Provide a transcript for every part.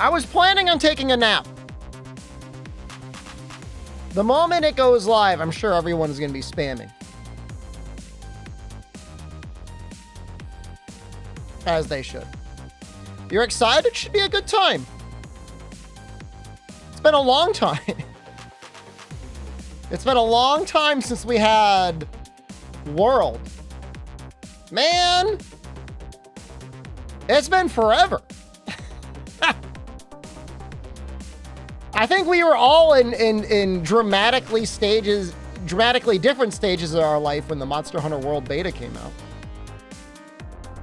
I was planning on taking a nap. The moment it goes live, I'm sure everyone's going to be spamming. As they should. You're excited? It should be a good time. It's been a long time. It's been a long time since we had World. Man, it's been forever. I think we were all in dramatically different stages of our life when the Monster Hunter World beta came out.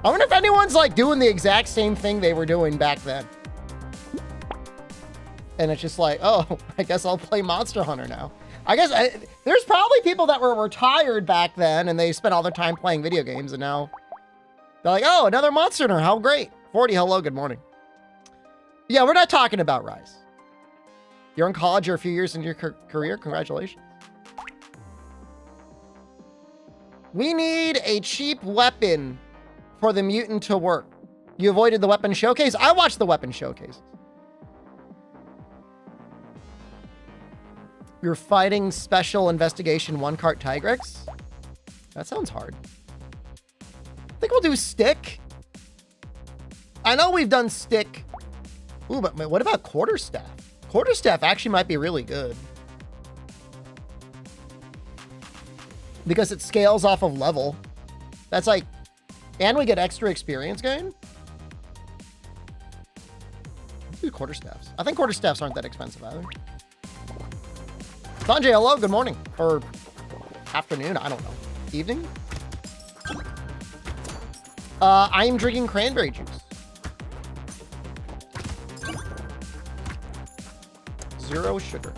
I wonder if anyone's like doing the exact same thing they were doing back then. And it's just like, oh, I guess I'll play Monster Hunter now. I guess there's probably people that were retired back then and they spent all their time playing video games and now they're like, oh, another Monster Hunter, how great. 40, hello, good morning. Yeah, we're not talking about Rise. You're in college, you're a few years into your career, congratulations. We need a cheap weapon for the mutant to work. You avoided the weapon showcase? I watched the weapon showcase. You're fighting Special Investigation 1-Cart Tigrex? That sounds hard. I think we'll do Stick. I know we've done Stick. Ooh, but what about Quarterstaff? Quarterstaff actually might be really good. Because it scales off of level. That's like, and we get extra experience gain. Let's do Quarterstaffs. I think Quarterstaffs aren't that expensive either. Sanjay, hello, good morning. Or afternoon, I don't know. Evening? I'm drinking cranberry juice. 0 sugar.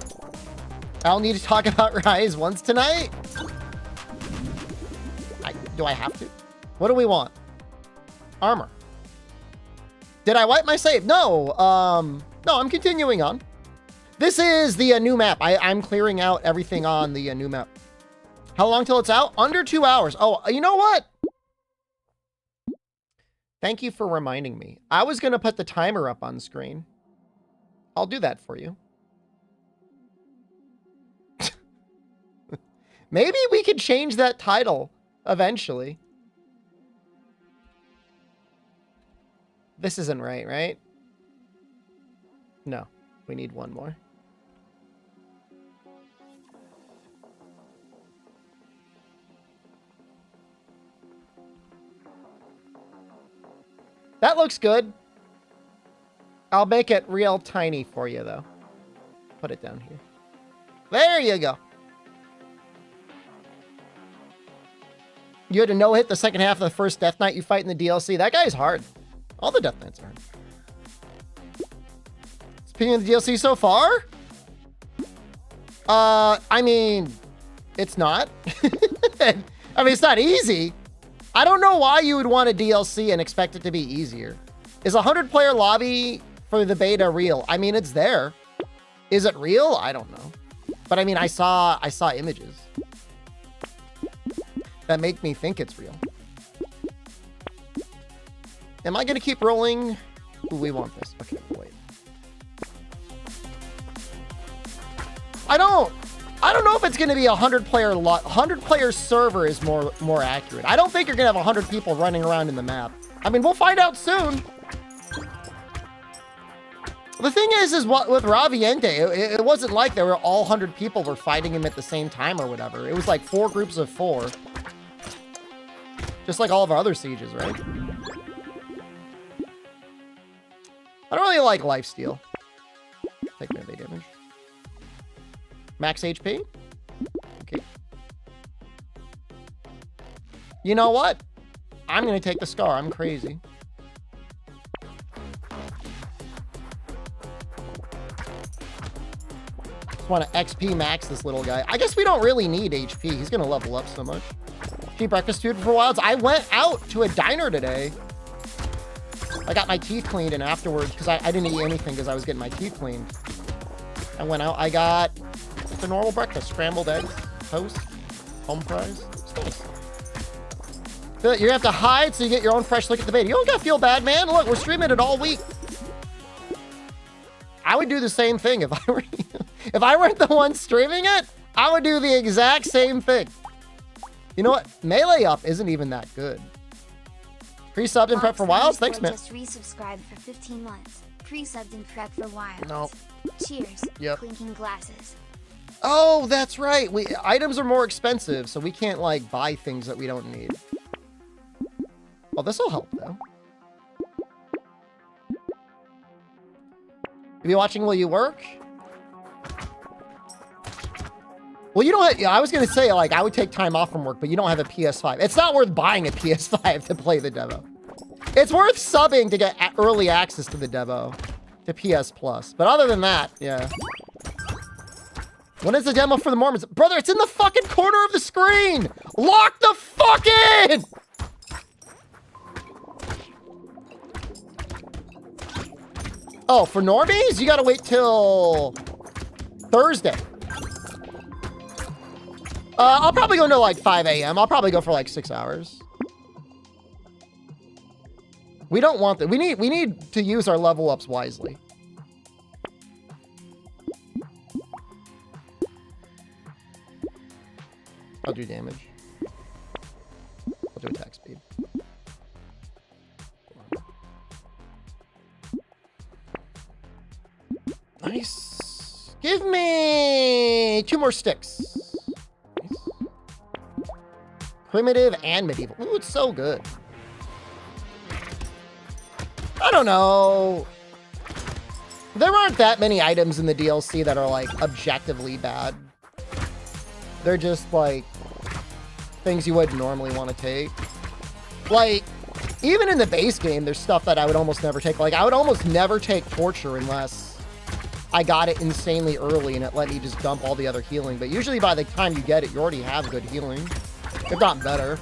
I'll need to talk about Rise once tonight. Do I have to? What do we want? Armor. Did I wipe my save? No. No, I'm continuing on. This is the new map. I'm clearing out everything on the new map. How long till it's out? Under 2 hours. Oh, you know what? Thank you for reminding me. I was going to put the timer up on screen. I'll do that for you. Maybe we could change that title eventually. This isn't right, right? No, we need one more. That looks good. I'll make it real tiny for you, though. Put it down here. There you go. You had to no-hit the second half of the first Death Knight you fight in the DLC. That guy's hard. All the Death Knights are hard. Speaking of the DLC so far? I mean, it's not. I mean, it's not easy. I don't know why you would want a DLC and expect it to be easier. Is a 100-player lobby for the beta real? I mean, it's there. Is it real? I don't know. But I mean, I saw images that make me think it's real. Am I going to keep rolling? Ooh, we want this. Okay, wait. I don't know if it's going to be a 100-player 100-player server is more accurate. I don't think you're going to have 100 people running around in the map. I mean, we'll find out soon. The thing is what with Raviente, it wasn't like there were all 100 people were fighting him at the same time or whatever. It was like 4 groups of 4. Just like all of our other sieges, right? I don't really like lifesteal. Take melee damage. Max HP? Okay. You know what? I'm gonna take the Scar. I'm crazy. Just want to XP max this little guy. I guess we don't really need HP. He's gonna level up so much. Cheap breakfast food for wilds. I went out to a diner today. I got my teeth cleaned, and afterwards, because I didn't eat anything because I was getting my teeth cleaned. I went out. I got just a normal breakfast: scrambled eggs, toast, home fries. It's nice. You have to hide so you get your own fresh look at the beta. You don't gotta feel bad, man. Look, we're streaming it all week. would do the same thing if I were you. If I weren't the one streaming it, I would do the exact same thing. You know what? Melee Up isn't even that good. Pre-subbed and prep for Wilds? Thanks, man. Just resubscribed for 15 months. Pre-subbed and prep for Wilds. No. Cheers. Yep. Clinking glasses. Oh, that's right. Items are more expensive, so we can't, like, buy things that we don't need. Well, this will help, though. You be watching while you work? Well, you don't have, I was going to say, like, I would take time off from work, but you don't have a PS5. It's not worth buying a PS5 to play the demo. It's worth subbing to get early access to the demo to PS Plus. But other than that, yeah. When is the demo for the Mormons? Brother, it's in the fucking corner of the screen! Lock the fuck in! Oh, for normies? You gotta wait till Thursday. I'll probably go until like 5 a.m. I'll probably go for like 6 hours. We don't want that. We need to use our level ups wisely. I'll do damage. I'll do attack speed. Nice. Give me 2 more sticks. Nice. Primitive and medieval. Ooh, it's so good. I don't know. There aren't that many items in the DLC that are like objectively bad. They're just like things you wouldn't normally want to take. Like, even in the base game, there's stuff that I would almost never take. Like, I would almost never take Torture unless I got it insanely early and it let me just dump all the other healing. But usually by the time you get it, you already have good healing. If not better.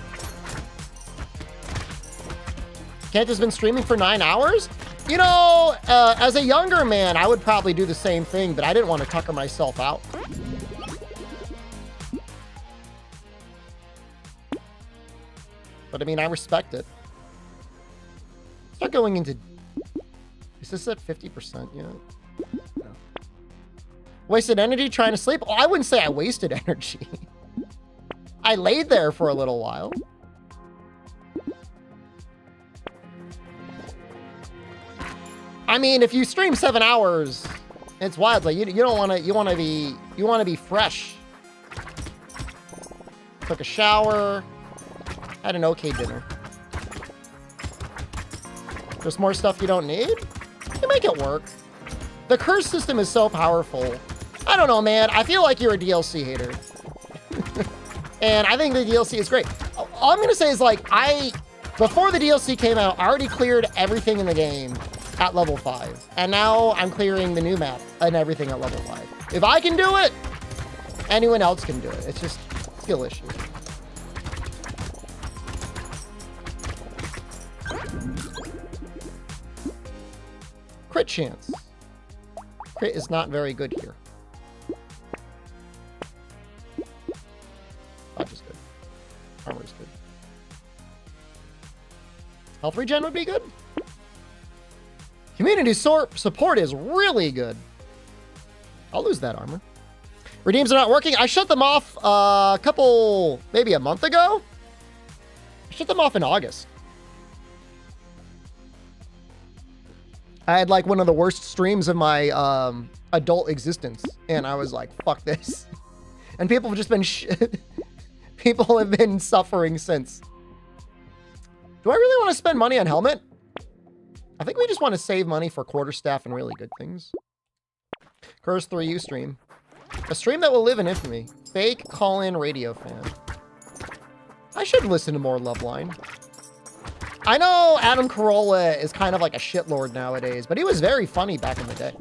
Kent has been streaming for 9 hours? You know, as a younger man, I would probably do the same thing, but I didn't want to tucker myself out. But I mean, I respect it. Start going into... Is this at 50% yet? No. Wasted energy trying to sleep? Oh, I wouldn't say I wasted energy. I laid there for a little while. I mean, if you stream 7 hours, it's wild. Like you don't want to. You want to be fresh. Took a shower. Had an okay dinner. There's more stuff you don't need? You make it work. The curse system is so powerful. I don't know, man. I feel like you're a DLC hater. And I think the DLC is great. All I'm going to say is, like, before the DLC came out, I already cleared everything in the game at level 5. And now I'm clearing the new map and everything at level 5. If I can do it, anyone else can do it. It's just skill issue. Crit chance. Crit is not very good here. Dodge is good. Armor is good. Health regen would be good. Community support is really good. I'll lose that armor. Redeems are not working. I shut them off maybe a month ago. I shut them off in August. I had like one of the worst streams of my adult existence, and I was like, "Fuck this!" And people have just been people have been suffering since. Do I really want to spend money on helmet? I think we just want to save money for quarterstaff and really good things. Curse 3U stream, a stream that will live in infamy. Fake call-in radio fan. I should listen to more Loveline. I know Adam Carolla is kind of like a shitlord nowadays, but he was very funny back in the day.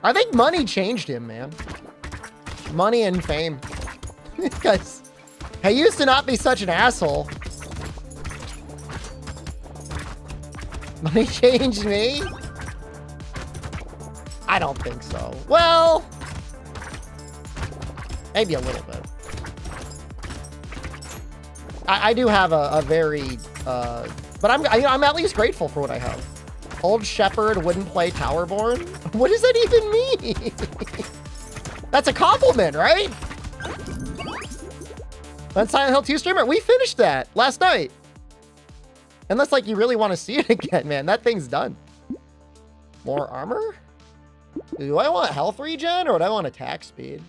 I think money changed him, man. Money and fame. Because he used to not be such an asshole. Money changed me? I don't think so. Well, maybe a little bit. I do have a very, but I'm at least grateful for what I have. Old Shepherd wouldn't play Towerborn? What does that even mean? That's a compliment, right? That's Silent Hill 2 streamer. We finished that last night. Unless, like, you really want to see it again, man. That thing's done. More armor? Do I want health regen or do I want attack speed?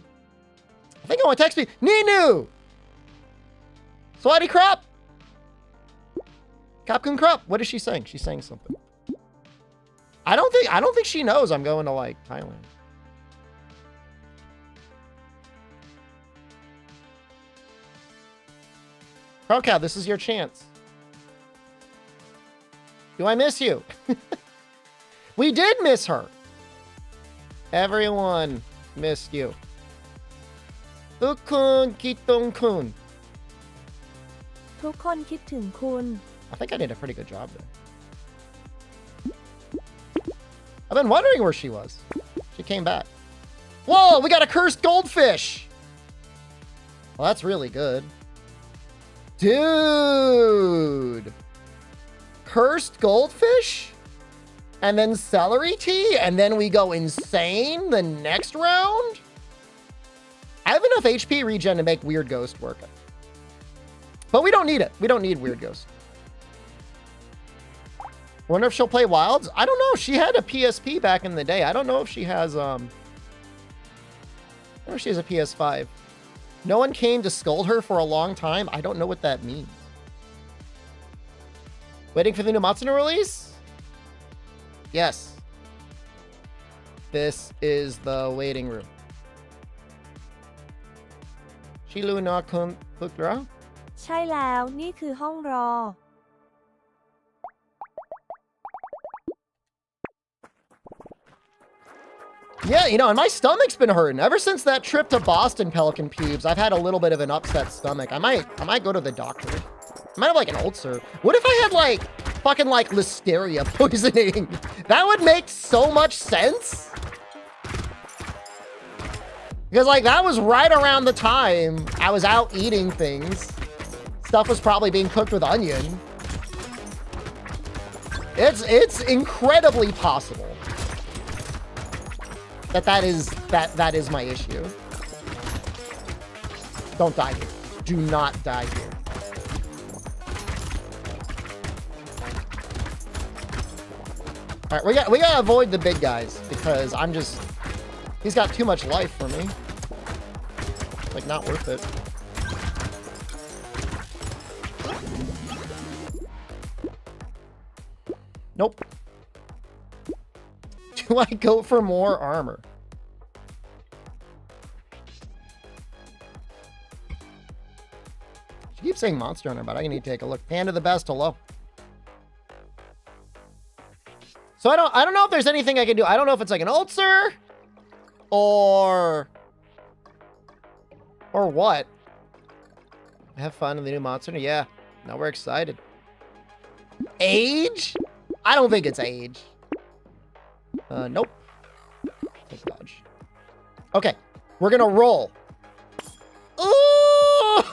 I think I want attack speed. Ninu! Swatty Crop! Capcom Crop. What is she saying? She's saying something. I don't think she knows I'm going to, like, Thailand. Crowcow, this is your chance. Do I miss you? We did miss her. Everyone missed you. Ukun Kitong Kun. ทุกคนคิดถึงคุณ I think I did a pretty good job there. I've been wondering where she was. She came back. Whoa, we got a cursed goldfish. Well, that's really good. Dude. Cursed goldfish? And then celery tea? And then we go insane the next round? I have enough HP regen to make Weird Ghost work. But we don't need it. We don't need Weird Ghost. Wonder if she'll play Wilds? I don't know. She had a PSP back in the day. I don't know if she has, I don't know if she has a PS5. No one came to scold her for a long time. I don't know what that means. Waiting for the new Matsuno release? Yes. This is the waiting room. Shilu na Kukura? ใช่แล้วนี่คือห้องรอ Yeah, you know, and my stomach's been hurting. Ever since that trip to Boston, Pelican Pubes, I've had a little bit of an upset stomach. I might go to the doctor. I might have, like, an ulcer. What if I had, like, fucking, like, listeria poisoning? That would make so much sense. Because, like, that was right around the time I was out eating things. Stuff was probably being cooked with onion. It's incredibly possible that is my issue. Don't die here. Do not die here. All right, we gotta avoid the big guys because he's got too much life for me. Like, not worth it. Nope. Do I go for more armor? She keeps saying Monster Hunter, but I need to take a look. Hand of the best, hello. So I don't know if there's anything I can do. I don't know if it's like an ulcer or what. Have fun in the new Monster Hunter. Yeah. Now we're excited. Age? I don't think it's age. Nope. Take dodge. Okay. We're gonna roll. Ooh!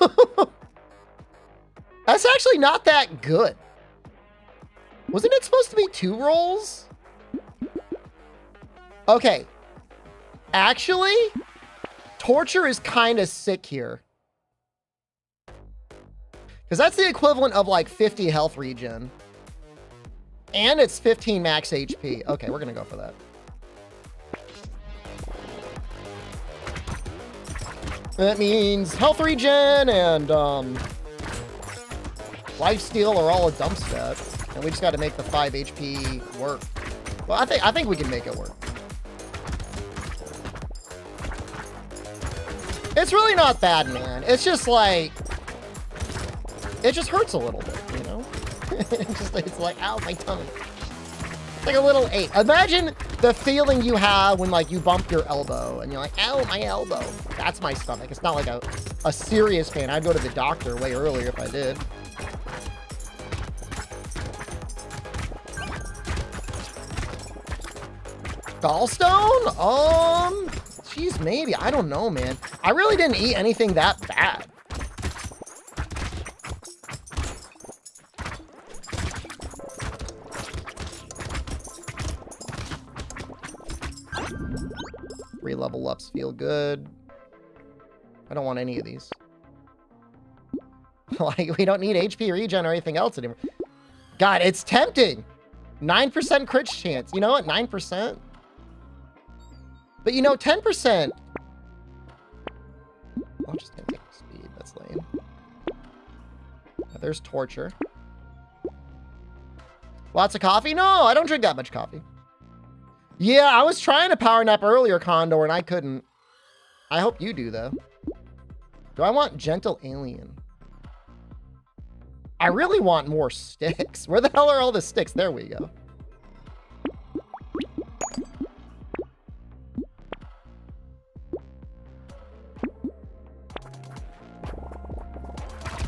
That's actually not that good. Wasn't it supposed to be 2 rolls? Okay. Actually, torture is kind of sick here. Because that's the equivalent of like 50 health regen. And it's 15 max HP. Okay, we're going to go for that. That means health regen and lifesteal are all a dump stat. And we just got to make the 5 HP work. Well, I think we can make it work. It's really not bad, man. It's just like, it just hurts a little bit, you know? It's like, ow, my tummy. It's like a little ache. Imagine the feeling you have when, like, you bump your elbow and you're like, ow, my elbow. That's my stomach. It's not like a serious pain. I'd go to the doctor way earlier if I did. Gallstone? Geez, maybe. I don't know, man. I really didn't eat anything that bad. Re-level ups feel good. I don't want any of these. Like, we don't need HP regen or anything else anymore. God, it's tempting. 9% crit chance. You know what? 9%. But you know, 10%. I'll just take speed. That's lame. There's torture. Lots of coffee? No, I don't drink that much coffee. Yeah, I was trying to power nap earlier, Condor, and I couldn't. I hope you do, though. Do I want Gentle Alien? I really want more sticks. Where the hell are all the sticks? There we go.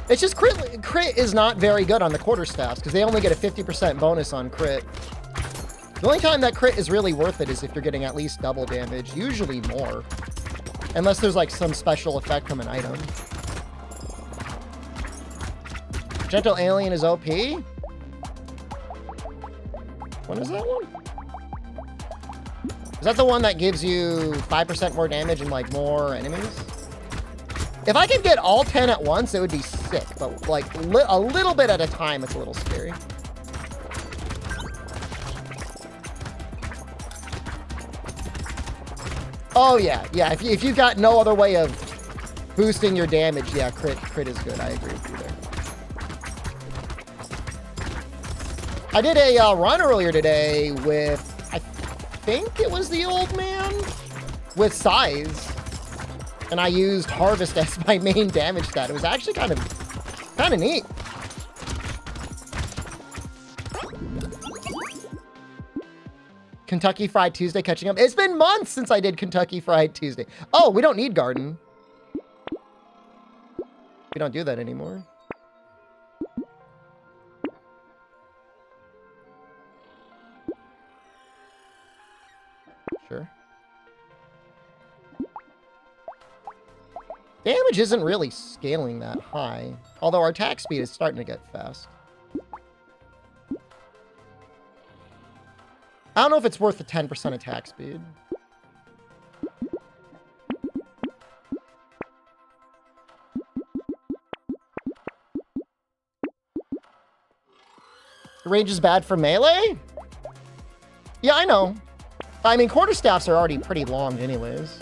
It's just crit is not very good on the quarterstaffs because they only get a 50% bonus on crit. The only time that crit is really worth it is if you're getting at least double damage, usually more. Unless there's like some special effect from an item. Gentle Alien is OP? What is that one? Is that the one that gives you 5% more damage and like more enemies? If I could get all 10 at once, it would be sick. But like a little bit at a time, it's a little scary. Oh yeah, yeah. If you've got no other way of boosting your damage, yeah, crit is good. I agree with you there. I did a run earlier today with, I think it was the old man, with Size. And I used Harvest as my main damage stat. It was actually kind of neat. Kentucky Fried Tuesday catching up. It's been months since I did Kentucky Fried Tuesday. Oh, we don't need garden. We don't do that anymore. Sure. Damage isn't really scaling that high. Although our attack speed is starting to get fast. I don't know if it's worth the 10% attack speed. Range is bad for melee? Yeah, I know. I mean, quarterstaffs are already pretty long anyways.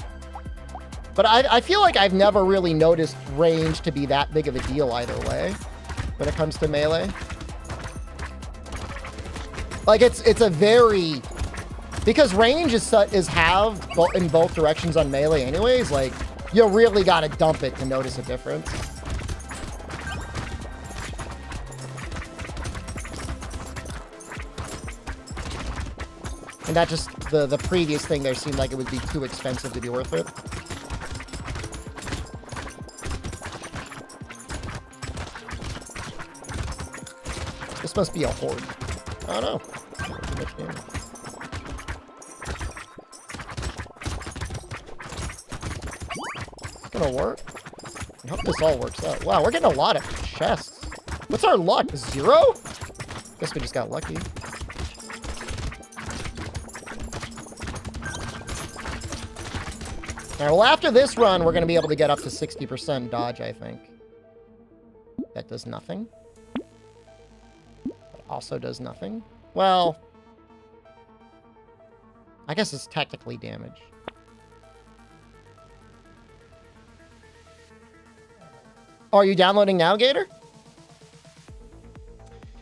But I feel like I've never really noticed range to be that big of a deal either way when it comes to melee. Like, it's a very... Because range is halved in both directions on melee anyways, like, you really gotta dump it to notice a difference. And that just, the previous thing there seemed like it would be too expensive to be worth it. This must be a horde. I don't know. It's gonna work. I hope this all works out. Wow, we're getting a lot of chests. What's our luck? 0? Guess we just got lucky. Alright, well after this run, we're gonna be able to get up to 60% dodge, I think. That does nothing. Also does nothing. Well, I guess it's technically damage. Oh, are you downloading now, Gator?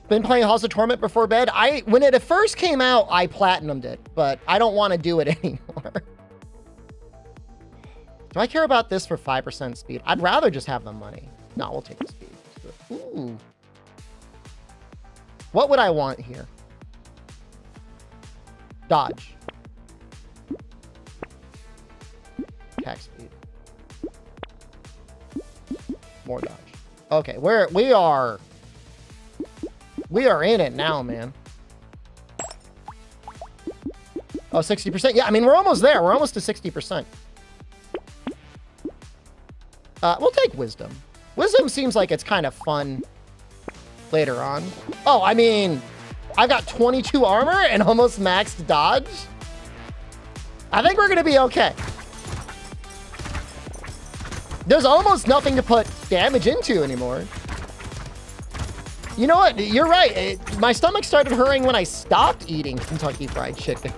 Been playing Halls of Torment before bed? When it first came out, I platinumed it, but I don't want to do it anymore. Do I care about this for 5% speed? I'd rather just have the money. No, we'll take the speed. Ooh. What would I want here? Dodge. Attack speed. More dodge. Okay, we are in it now, man. Oh, 60%. Yeah, I mean, we're almost there. We're almost to 60%. We'll take Wisdom. Wisdom seems like it's kind of fun later on. Oh, I mean, I've got 22 armor and almost maxed dodge. I think we're going to be okay. There's almost nothing to put damage into anymore. You know what? You're right. My stomach started hurting when I stopped eating Kentucky Fried Chicken.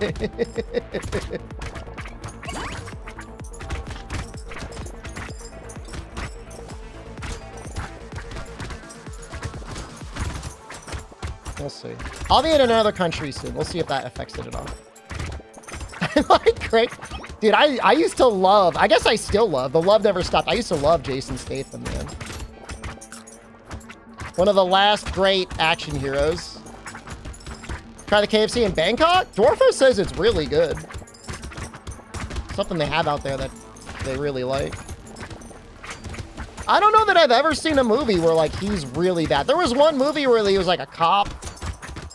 We'll see. I'll be in another country soon. We'll see if that affects it at all. I like great. Dude, I used to love, I guess I still love, the love never stopped. I used to love Jason Statham, man. One of the last great action heroes. Try the KFC in Bangkok? Dwarfo says it's really good. Something they have out there that they really like. I don't know that I've ever seen a movie where, like, he's really bad. There was one movie where he was, like, a cop,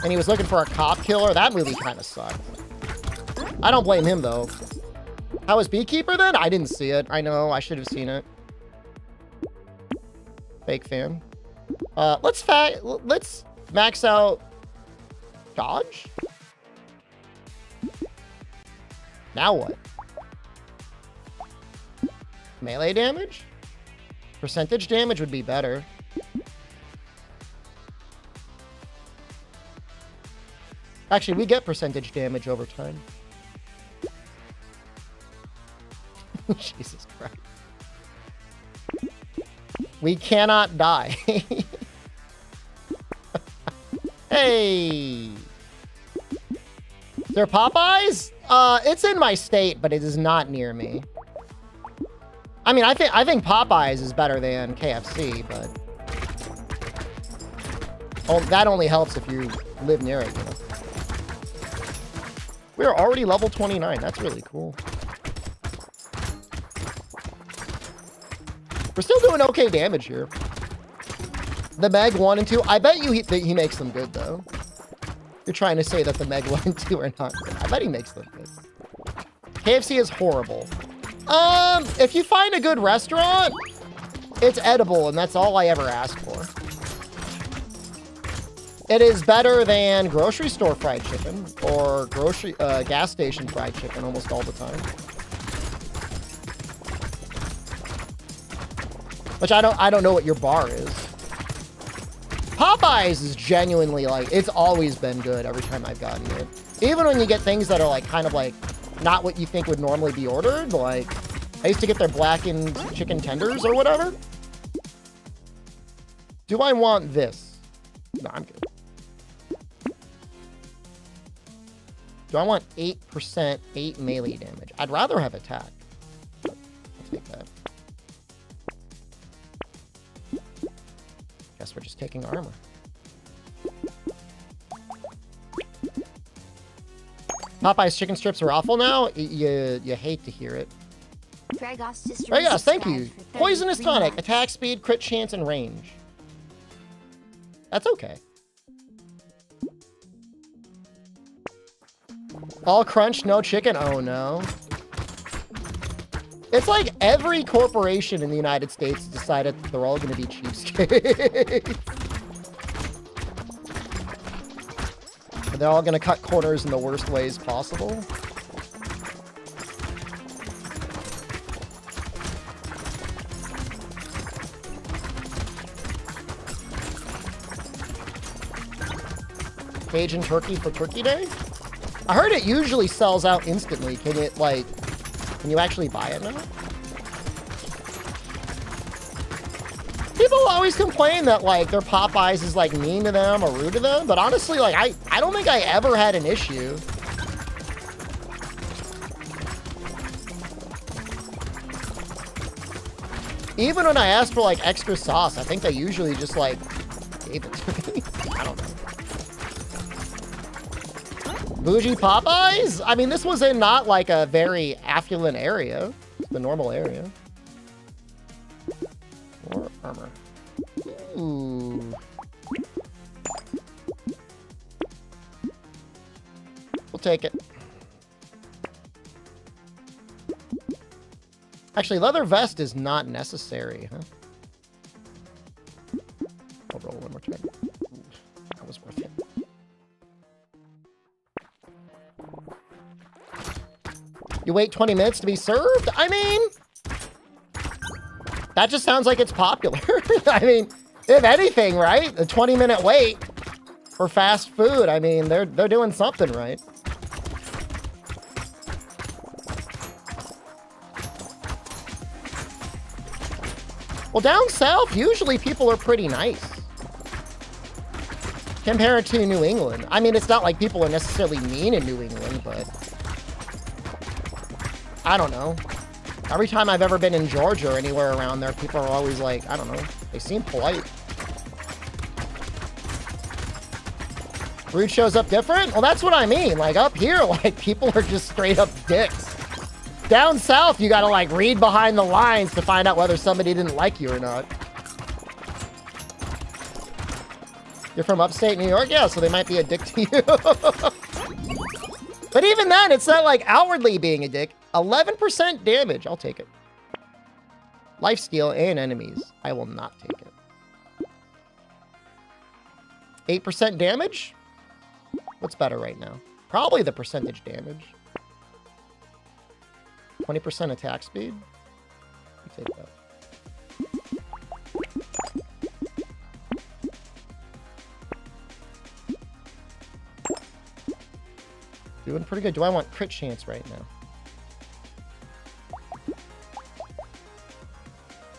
and he was looking for a cop killer. That movie kind of sucked. I don't blame him, though. How was Beekeeper, then? I didn't see it. I know. I should have seen it. Fake fan. Let's max out dodge. Now what? Melee damage? Percentage damage would be better. Actually, we get percentage damage over time. Jesus Christ. We cannot die. Hey. Is there Popeyes? It's in my state, but it is not near me. I mean, I think Popeyes is better than KFC, but that only helps if you live near it, you know. We're already level 29. That's really cool. We're still doing okay damage here. The Meg 1 and 2, I bet you he makes them good, though. You're trying to say that the Meg 1 and 2 are not good. I bet he makes them good. KFC is horrible. If you find a good restaurant, it's edible, and that's all I ever ask for. It is better than grocery store fried chicken or gas station fried chicken almost all the time. Which I don't know what your bar is. Popeyes is genuinely, like, it's always been good every time I've gotten it. Even when you get things that are, like, kind of, like, not what you think would normally be ordered. Like, I used to get their blackened chicken tenders or whatever. Do I want this? No, I'm good. Do I want 8%, 8 melee damage? I'd rather have attack. I'll take that. Guess we're just taking armor. Popeye's chicken strips are awful now. You hate to hear it. Dragos, thank you. Poisonous tonic, attack speed, crit chance, and range. That's okay. All crunch, no chicken. Oh no. It's like every corporation in the United States decided that they're all going to be cheapskates. They're all going to cut corners in the worst ways possible. Cajun turkey for Turkey Day? I heard it usually sells out instantly. Can you actually buy it now? People always complain that, like, their Popeyes is, like, mean to them or rude to them, but honestly, like, I don't think I ever had an issue. Even when I asked for, like, extra sauce, I think they usually just, like, gave it to me. I don't know. Bougie Popeyes? I mean, this was in not, like, a very affluent area. It's the normal area. More armor. Ooh. We'll take it. Actually, leather vest is not necessary, huh? I'll roll one more time. Ooh, that was worth it. You wait 20 minutes to be served? I mean, that just sounds like it's popular. I mean, if anything, right? A 20-minute wait for fast food. I mean, they're doing something right. Well, down south, usually people are pretty nice. Compared to New England. I mean, it's not like people are necessarily mean in New England, but I don't know. Every time I've ever been in Georgia or anywhere around there, people are always like, I don't know, they seem polite. Rude shows up different? Well, that's what I mean. Like, up here, like, people are just straight up dicks. Down south, you gotta, like, read behind the lines to find out whether somebody didn't like you or not. You're from upstate New York? Yeah, so they might be a dick to you. But even then, it's not like outwardly being a dick. 11% damage. I'll take it. Lifesteal and enemies. I will not take it. 8% damage? What's better right now? Probably the percentage damage. 20% attack speed? I'll take that. Doing pretty good. Do I want crit chance right now?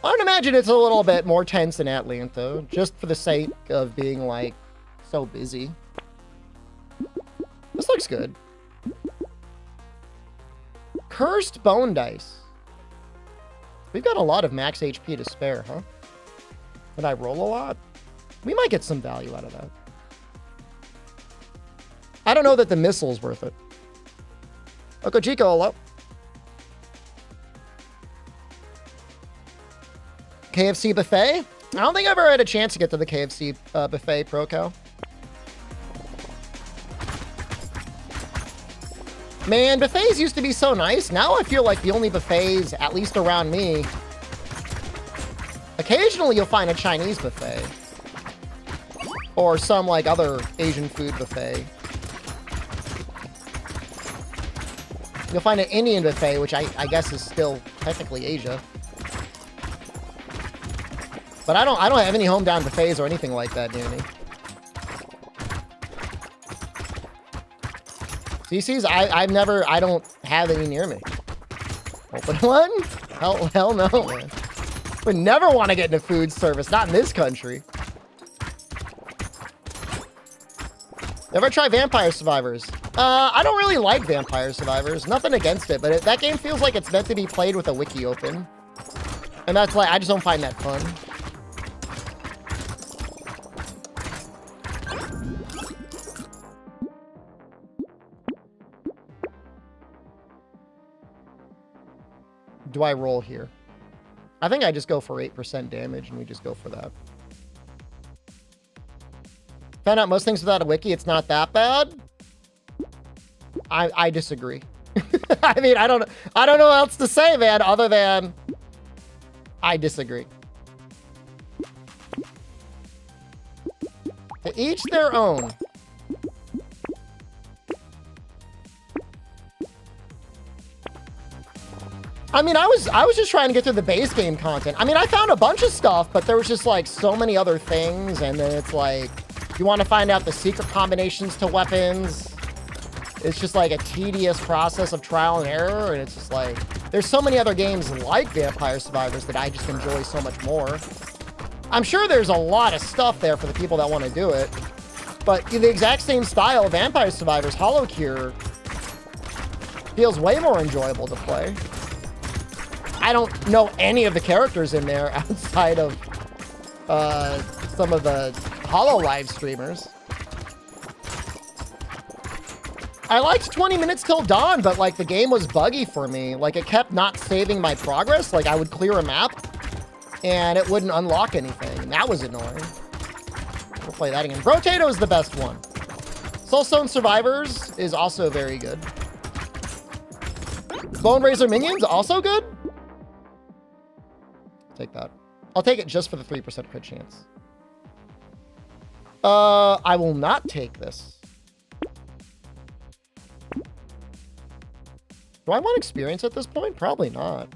I would imagine it's a little bit more tense in Atlanta, just for the sake of being, like, so busy. This looks good. Cursed Bone Dice. We've got a lot of max HP to spare, huh? Did I roll a lot? We might get some value out of that. I don't know that the missile's worth it. Okojiko, hello. KFC buffet? I don't think I ever had a chance to get to the KFC buffet, Proco. Man, buffets used to be so nice. Now I feel like the only buffets, at least around me, occasionally you'll find a Chinese buffet. Or some, like, other Asian food buffet. You'll find an Indian buffet, which I guess is still technically Asia. But I don't have any hometown buffets or anything like that near me. CC's, I don't have any near me. Open one? Hell no, man. Would never want to get into food service, not in this country. Ever try Vampire Survivors? I don't really like Vampire Survivors. Nothing against it, but that game feels like it's meant to be played with a wiki open. And that's like, I just don't find that fun. Do I roll here? I think I just go for 8% damage and we just go for that. Found out most things without a wiki, it's not that bad. I disagree. I mean, I don't know what else to say, man, other than I disagree. To each their own. I mean, I was just trying to get through the base game content. I mean, I found a bunch of stuff, but there was just like so many other things, and then it's like you want to find out the secret combinations to weapons. It's just like a tedious process of trial and error, and it's just like there's so many other games like Vampire Survivors that I just enjoy so much more. I'm sure there's a lot of stuff there for the people that want to do it, but the exact same style of Vampire Survivors, Hollow Cure, feels way more enjoyable to play. I don't know any of the characters in there outside of some of the Hollow live streamers. I liked 20 minutes till dawn, but like the game was buggy for me. Like it kept not saving my progress. Like I would clear a map and it wouldn't unlock anything. And that was annoying. We'll play that again. Brotato is the best one. Soulstone Survivors is also very good. Bone Razor Minions, also good. Take that. I'll take it just for the 3% crit chance. I will not take this. Do I want experience at this point? Probably not.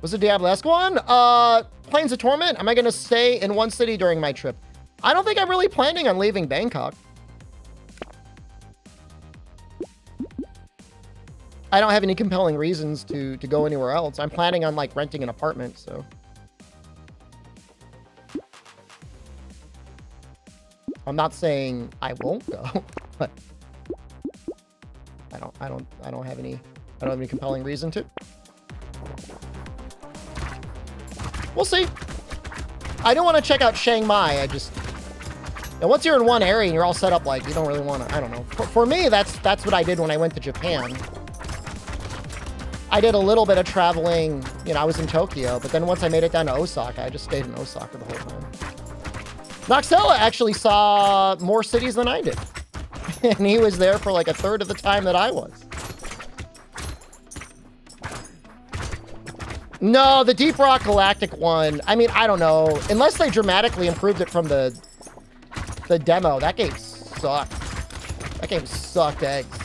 What's the Diablesque one? Plains of Torment. Am I going to stay in one city during my trip? I don't think I'm really planning on leaving Bangkok. I don't have any compelling reasons to go anywhere else. I'm planning on like renting an apartment, so. I'm not saying I won't go, but I don't have any compelling reason to. We'll see. I do want to check out Chiang Mai. And once you're in one area and you're all set up, like you don't really want to. I don't know. For me, that's what I did when I went to Japan. I did a little bit of traveling. You know, I was in Tokyo, but then once I made it down to Osaka, I just stayed in Osaka the whole time. Noxella actually saw more cities than I did. And he was there for like a third of the time that I was. No, the Deep Rock Galactic one, I mean, I don't know. Unless they dramatically improved it from the demo, that game sucked. That game sucked eggs.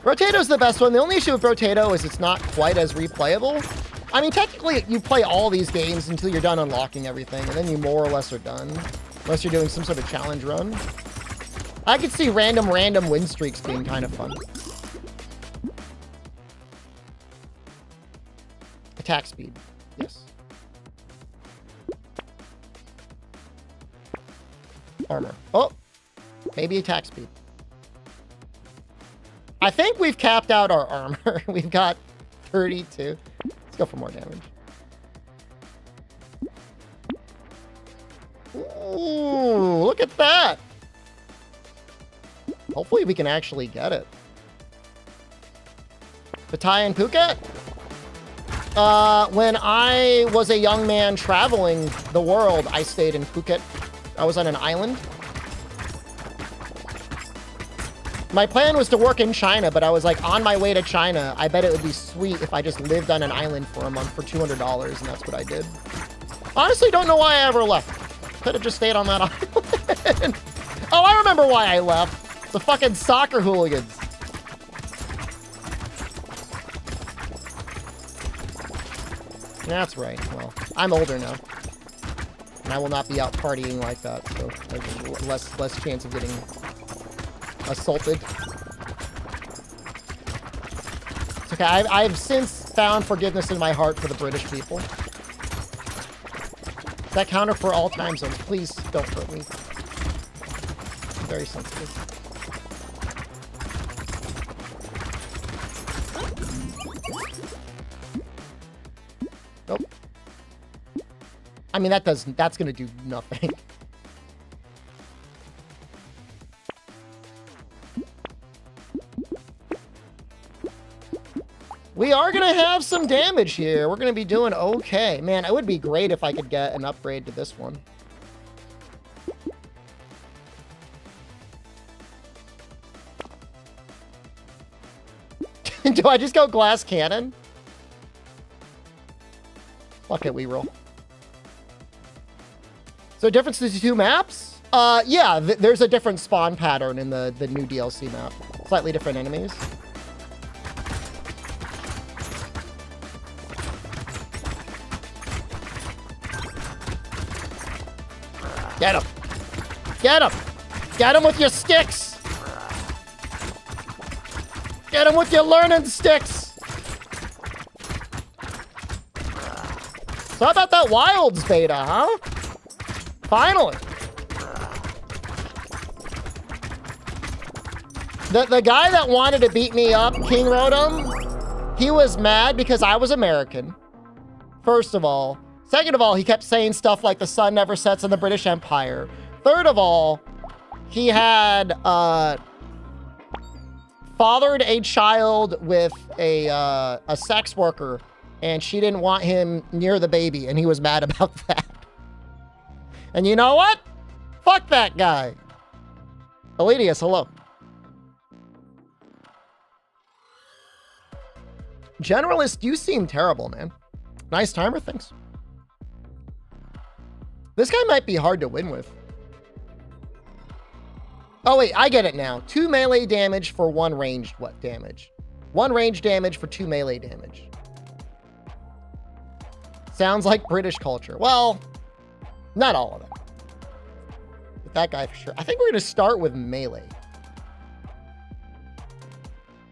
Rotato's the best one. The only issue with Rotato is it's not quite as replayable. I mean, technically, you play all these games until you're done unlocking everything, and then you more or less are done. Unless you're doing some sort of challenge run. I could see random win streaks being kind of fun. Attack speed. Yes. Armor. Oh! Maybe attack speed. I think we've capped out our armor. We've got 32. Let's go for more damage. Ooh, look at that. Hopefully we can actually get it. Pattaya and Phuket? When I was a young man traveling the world, I stayed in Phuket. I was on an island. My plan was to work in China, but I was like on my way to China. I bet it would be sweet if I just lived on an island for a month for $200, and that's what I did. Honestly, don't know why I ever left. Could have just stayed on that island. Oh, I remember why I left. The fucking soccer hooligans. That's right. Well, I'm older now. And I will not be out partying like that, so there's less chance of getting assaulted. It's okay. I've since found forgiveness in my heart for the British people. Does that counter for all time zones? Please don't hurt me. I'm very sensitive. Nope. I mean, that's gonna do nothing. We are going to have some damage here. We're going to be doing okay. Man, it would be great if I could get an upgrade to this one. Do I just go glass cannon? Fuck it, we roll. So difference to the two maps? Yeah, there's a different spawn pattern in the new DLC map. Slightly different enemies. Get him! Get him! Get him with your sticks! Get him with your learning sticks! So how about that Wilds beta, huh? Finally! The guy that wanted to beat me up, King Rotom, he was mad because I was American. First of all. Second of all, he kept saying stuff like the sun never sets in the British Empire. Third of all, he had fathered a child with a sex worker, and she didn't want him near the baby, and he was mad about that. And you know what? Fuck that guy. Eledius, hello. Generalist, you seem terrible, man. Nice timer, thanks. This guy might be hard to win with. Oh, wait, I get it now. 2 melee damage for 1 ranged what damage? 1 range damage for 2 melee damage. Sounds like British culture. Well, not all of it. But that guy for sure. I think we're going to start with melee.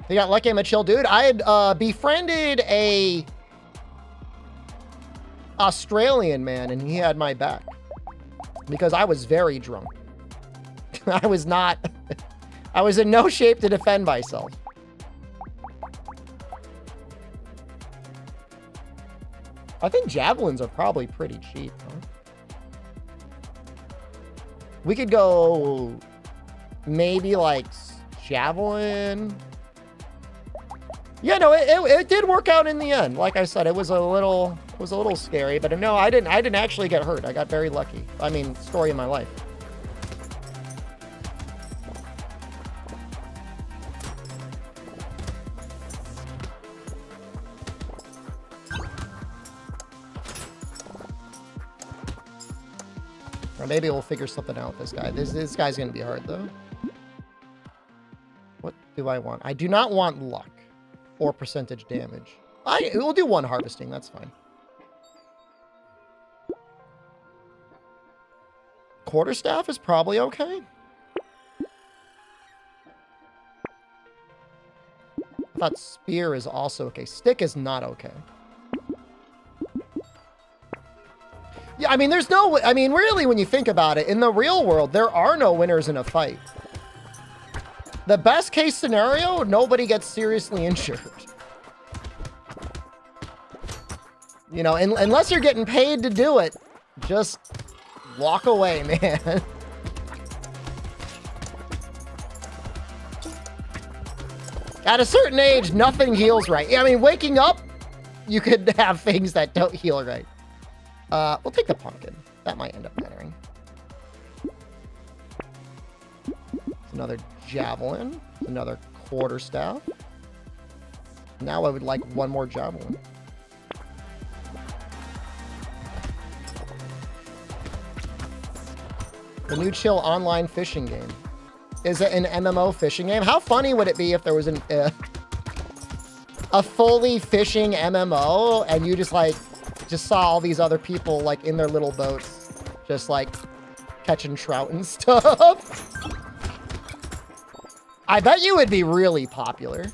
They got lucky. I'm a chill dude. I had befriended a Australian man, and he had my back because I was very drunk. I was in no shape to defend myself. I think javelins are probably pretty cheap, huh? We could go maybe like javelin. Yeah, no, it did work out in the end. Like I said, it was a little scary, but no, I didn't actually get hurt. I got very lucky. I mean, story of my life. Or maybe we'll figure something out with this guy. This guy's gonna be hard though. What do I want? I do not want luck or percentage damage. We'll do 1 harvesting, that's fine. Quarterstaff is probably okay. I thought spear is also okay. Stick is not okay. Yeah, I mean, there's no... I mean, really, when you think about it, in the real world, there are no winners in a fight. The best case scenario, nobody gets seriously injured. You know, unless you're getting paid to do it, just walk away, man. At a certain age, nothing heals right. I mean, waking up, you could have things that don't heal right. We'll take the pumpkin. That might end up mattering. Another javelin. Another quarterstaff. Now I would like 1 more javelin. The new chill online fishing game. Is it an MMO fishing game? How funny would it be if there was a fully fishing MMO and you just saw all these other people like in their little boats, just like catching trout and stuff. I bet you would be really popular.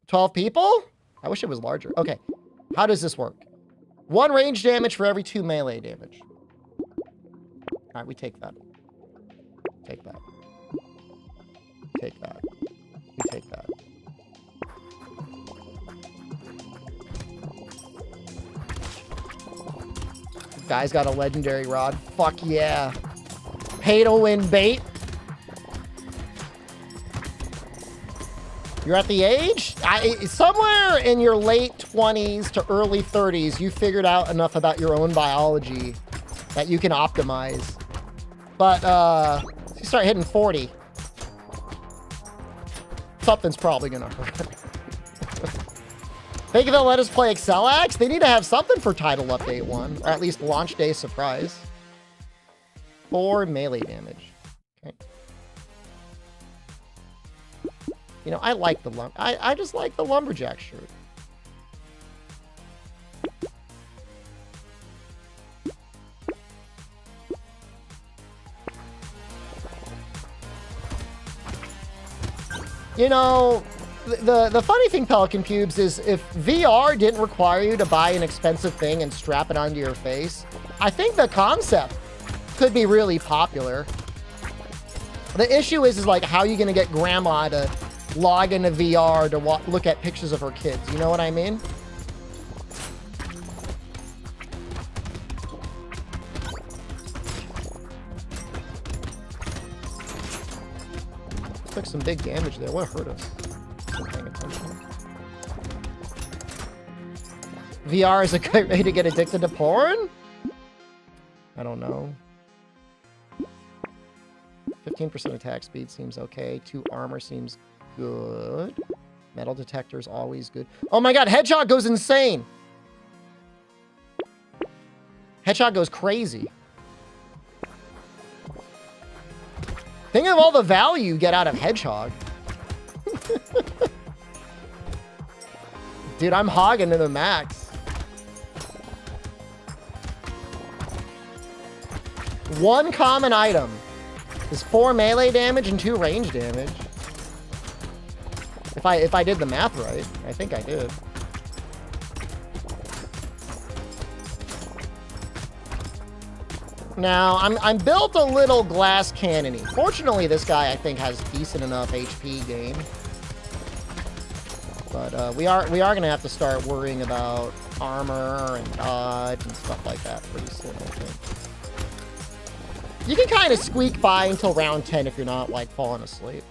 $12 people? I wish it was larger. Okay. How does this work? 1 range damage for every 2 melee damage. All right, we take that. Take that. Take that. We take that. Guy's got a legendary rod. Fuck yeah. Pay to win bait. You're at the age? Somewhere in your late 20s to early 30s, you figured out enough about your own biology that you can optimize. But you start hitting 40. Something's probably gonna hurt. Think they'll let us play Excellax? They need to have something for Title Update 1, or at least launch day surprise. 4 melee damage. Okay. You know, I like the I just like the lumberjack shirt. You know, the funny thing, Pelican Pubes, is if VR didn't require you to buy an expensive thing and strap it onto your face, I think the concept could be really popular. The issue is like, how are you going to get grandma to log into VR to look at pictures of her kids? You know what I mean? Took some big damage there. What hurt us? Wasn't paying attention. VR is a great way to get addicted to porn? I don't know. 15% attack speed seems okay. 2 armor seems good. Metal detector is always good. Oh my god, Hedgehog goes insane! Hedgehog goes crazy. Think of all the value you get out of Hedgehog. Dude, I'm hogging to the max. One common item is 4 melee damage and 2 range damage. If I did the math right, I think I did. Now, I'm built a little glass cannon-y. Fortunately, this guy, I think, has decent enough HP gain. But we are going to have to start worrying about armor and dodge and stuff like that pretty soon, I think. You can kind of squeak by until round 10 if you're not, like, falling asleep.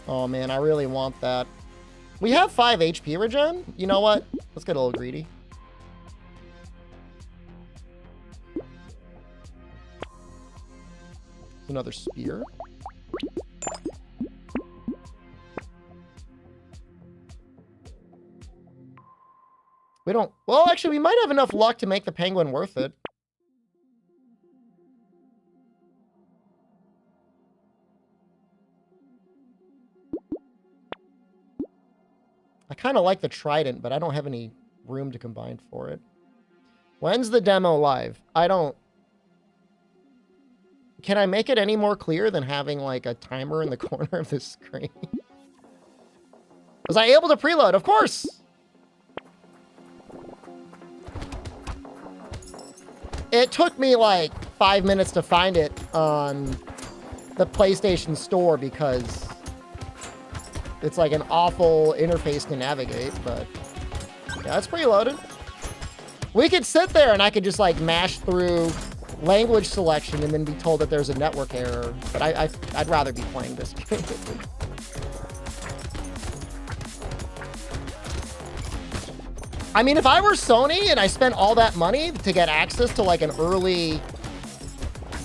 Oh, man, I really want that. We have 5 HP regen. You know what? Let's get a little greedy. Another spear. We don't... Well, actually, we might have enough luck to make the penguin worth it. I kind of like the trident, but I don't have any room to combine for it. When's the demo live? I don't... Can I make it any more clear than having, like, a timer in the corner of the screen? Was I able to preload? Of course! It took me, like, 5 minutes to find it on the PlayStation Store because it's, like, an awful interface to navigate, but yeah, it's preloaded. We could sit there and I could just, like, mash through language selection and then be told that there's a network error, but I'd rather be playing this game. I mean, if I were Sony and I spent all that money to get access to like an early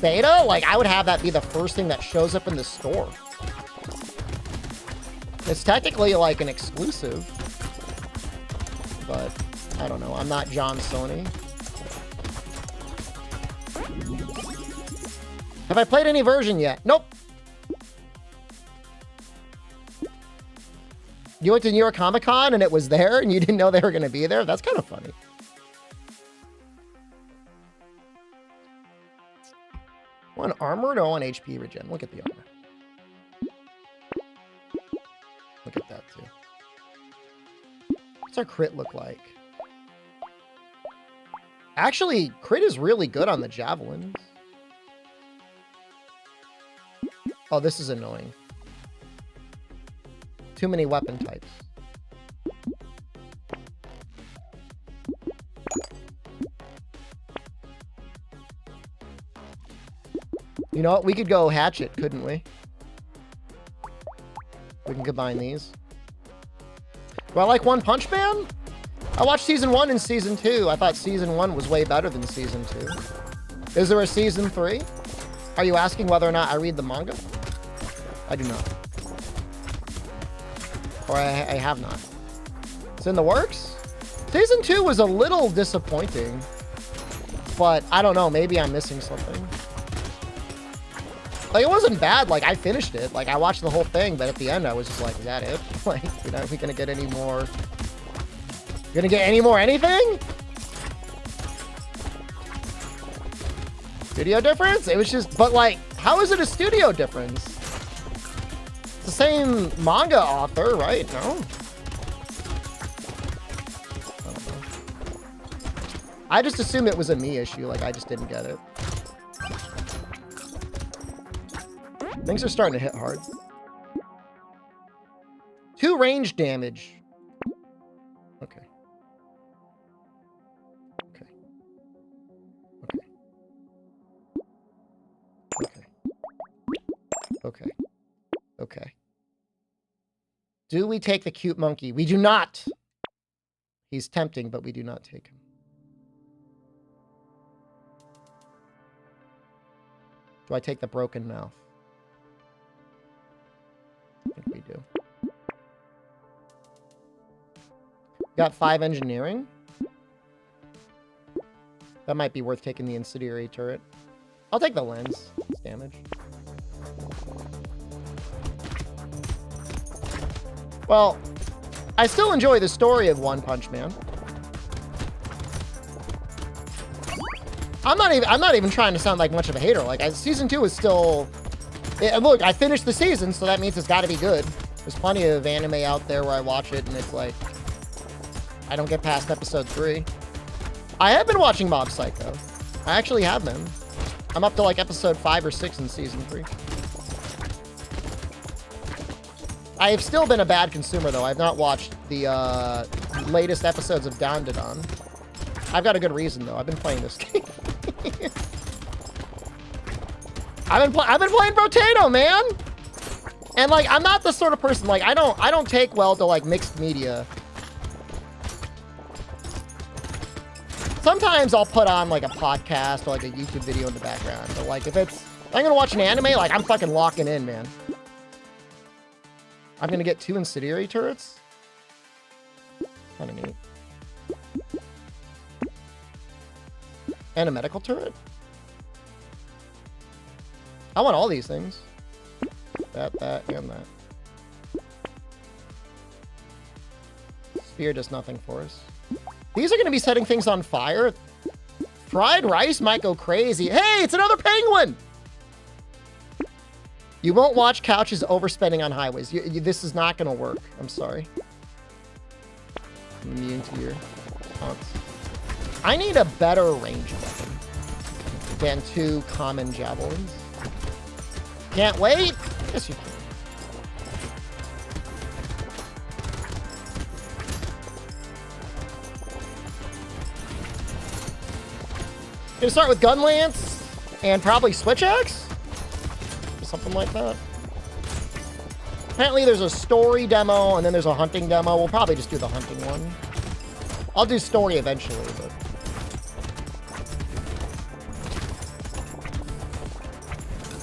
beta, like I would have that be the first thing that shows up in the store. It's technically like an exclusive, but I don't know. I'm not John Sony. Have I played any version yet? Nope. You went to New York Comic Con and it was there and you didn't know they were going to be there? That's kind of funny. One armor? No, 1 HP regen. Look at the armor. Look at that too. What's our crit look like? Actually, crit is really good on the javelins. Oh, this is annoying. Too many weapon types. You know what? We could go hatchet, couldn't we? We can combine these. Do I like One Punch Man? I watched season 1 and season 2. I thought season 1 was way better than season 2. Is there a season 3? Are you asking whether or not I read the manga? I do not. Or I have not. It's in the works? Season 2 was a little disappointing. But I don't know. Maybe I'm missing something. Like, it wasn't bad. Like, I finished it. Like, I watched the whole thing. But at the end, I was just like, is that it? Like, you know, are we going to get any more... Gonna get any more anything? Studio difference? It was just... But, like, how is it a studio difference? It's the same manga author, right? No? I don't know. I just assumed it was a me issue. Like, I just didn't get it. Things are starting to hit hard. 2 range damage. Okay. Okay. Okay. Okay. Okay. Okay. Do we take the cute monkey? We do not. He's tempting, but we do not take him. Do I take the broken mouth? I think we do. Got 5 engineering. That might be worth taking the incendiary turret. I'll take the lens. It's damage. Well, I still enjoy the story of One Punch Man. I'm not even trying to sound like much of a hater. Like, season 2 is still... look, I finished the season, so that means it's got to be good. There's plenty of anime out there where I watch it, and it's like... I don't get past episode 3. I have been watching Mob Psycho. I actually have been. I'm up to like episode 5 or 6 in season 3. I have still been a bad consumer, though. I've not watched the latest episodes of Down to Dawn. I've got a good reason, though. I've been playing this game. I've been playing Brotato, man. And like, I'm not the sort of person like I don't take well to like mixed media. Sometimes I'll put on like a podcast or like a YouTube video in the background, but like if I'm gonna watch an anime, like I'm fucking locking in, man. I'm gonna get 2 incendiary turrets. Kind of neat. And a medical turret. I want all these things. That, and that. Spear does nothing for us. These are going to be setting things on fire. Fried rice might go crazy. Hey, it's another penguin! You won't watch couches overspending on highways. This is not going to work. I'm sorry. I'm immune to your taunts. I need a better range weapon than 2 common javelins. Can't wait. Yes, you can. Gonna start with Gun Lance and probably Switch Axe? Something like that. Apparently there's a story demo and then there's a hunting demo. We'll probably just do the hunting one. I'll do story eventually, but...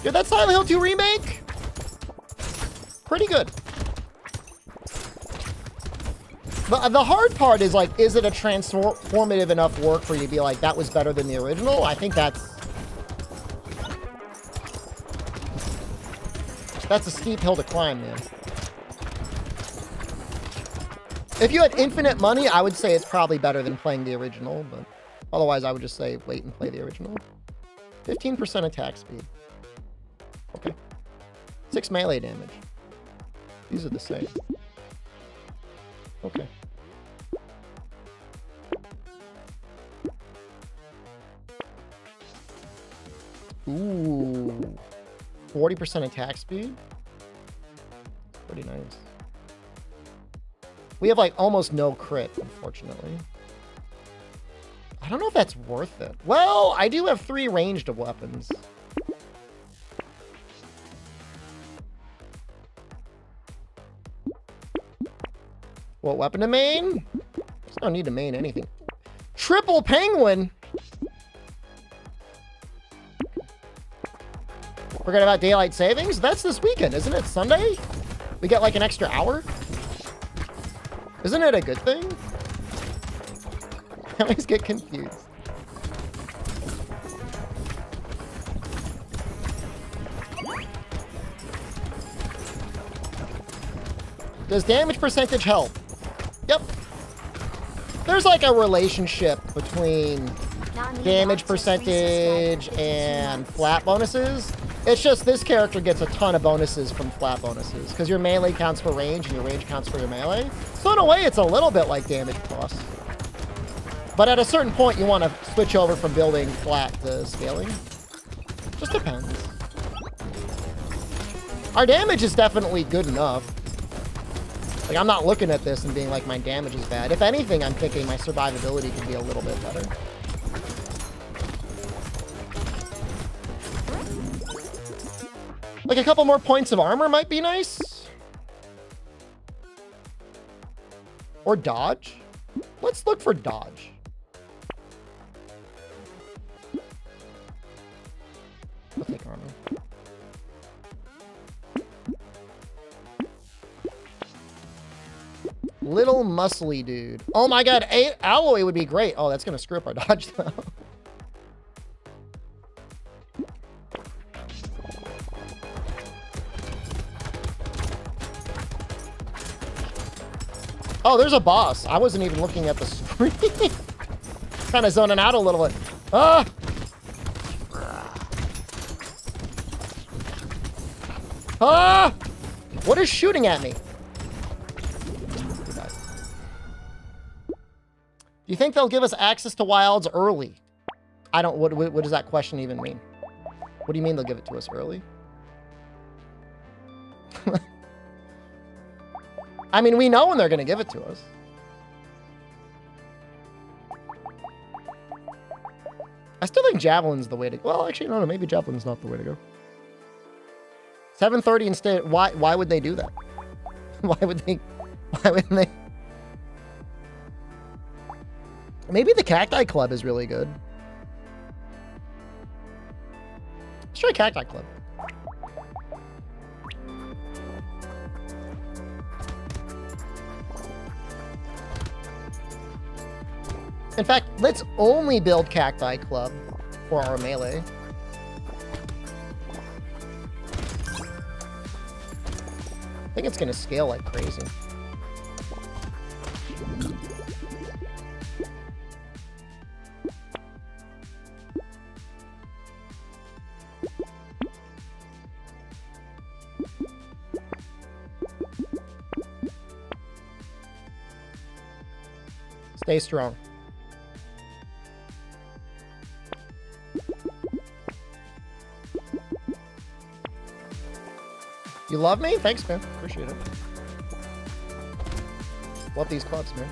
Dude, that Silent Hill 2 remake? Pretty good. The hard part is, like, is it a transformative enough work for you to be like, that was better than the original? I think that's a steep hill to climb, man. If you had infinite money, I would say it's probably better than playing the original, but otherwise I would just say wait and play the original. 15% attack speed. Okay. 6 melee damage. These are the same. Okay. Ooh. 40% attack speed? Pretty nice. We have like almost no crit, unfortunately. I don't know if that's worth it. Well, I do have 3 ranged weapons. What weapon to main? There's no need to main anything. Triple penguin? Forget about daylight savings? That's this weekend, isn't it? Sunday? We get like an extra hour? Isn't it a good thing? I always get confused. Does damage percentage help? Yep. There's like a relationship between damage percentage and flat bonuses. It's just this character gets a ton of bonuses from flat bonuses because your melee counts for range and your range counts for your melee. So in a way, it's a little bit like damage plus. But at a certain point, you want to switch over from building flat to scaling. Just depends. Our damage is definitely good enough. Like, I'm not looking at this and being like, my damage is bad. If anything, I'm thinking my survivability could be a little bit better. Like, a couple more points of armor might be nice. Or dodge. Let's look for dodge. I'll take armor. Little muscly dude. Oh my god, alloy would be great. Oh, that's gonna screw up our dodge though. Oh, there's a boss. I wasn't even looking at the screen. Kind of zoning out a little bit. Ah! Ah! What is shooting at me? Do you think they'll give us access to wilds early? I don't, what does that question even mean? What do you mean they'll give it to us early? I mean, we know when they're going to give it to us. I still think Javelin's the way to go. Well, actually, no, maybe Javelin's not the way to go. 7:30 instead. Why would they do that? Why wouldn't they? Maybe the Cacti Club is really good. Let's try Cacti Club. In fact, let's only build Cacti Club for our melee. I think it's gonna scale like crazy. Stay strong. You love me? Thanks, man. Appreciate it. Love these clubs, man.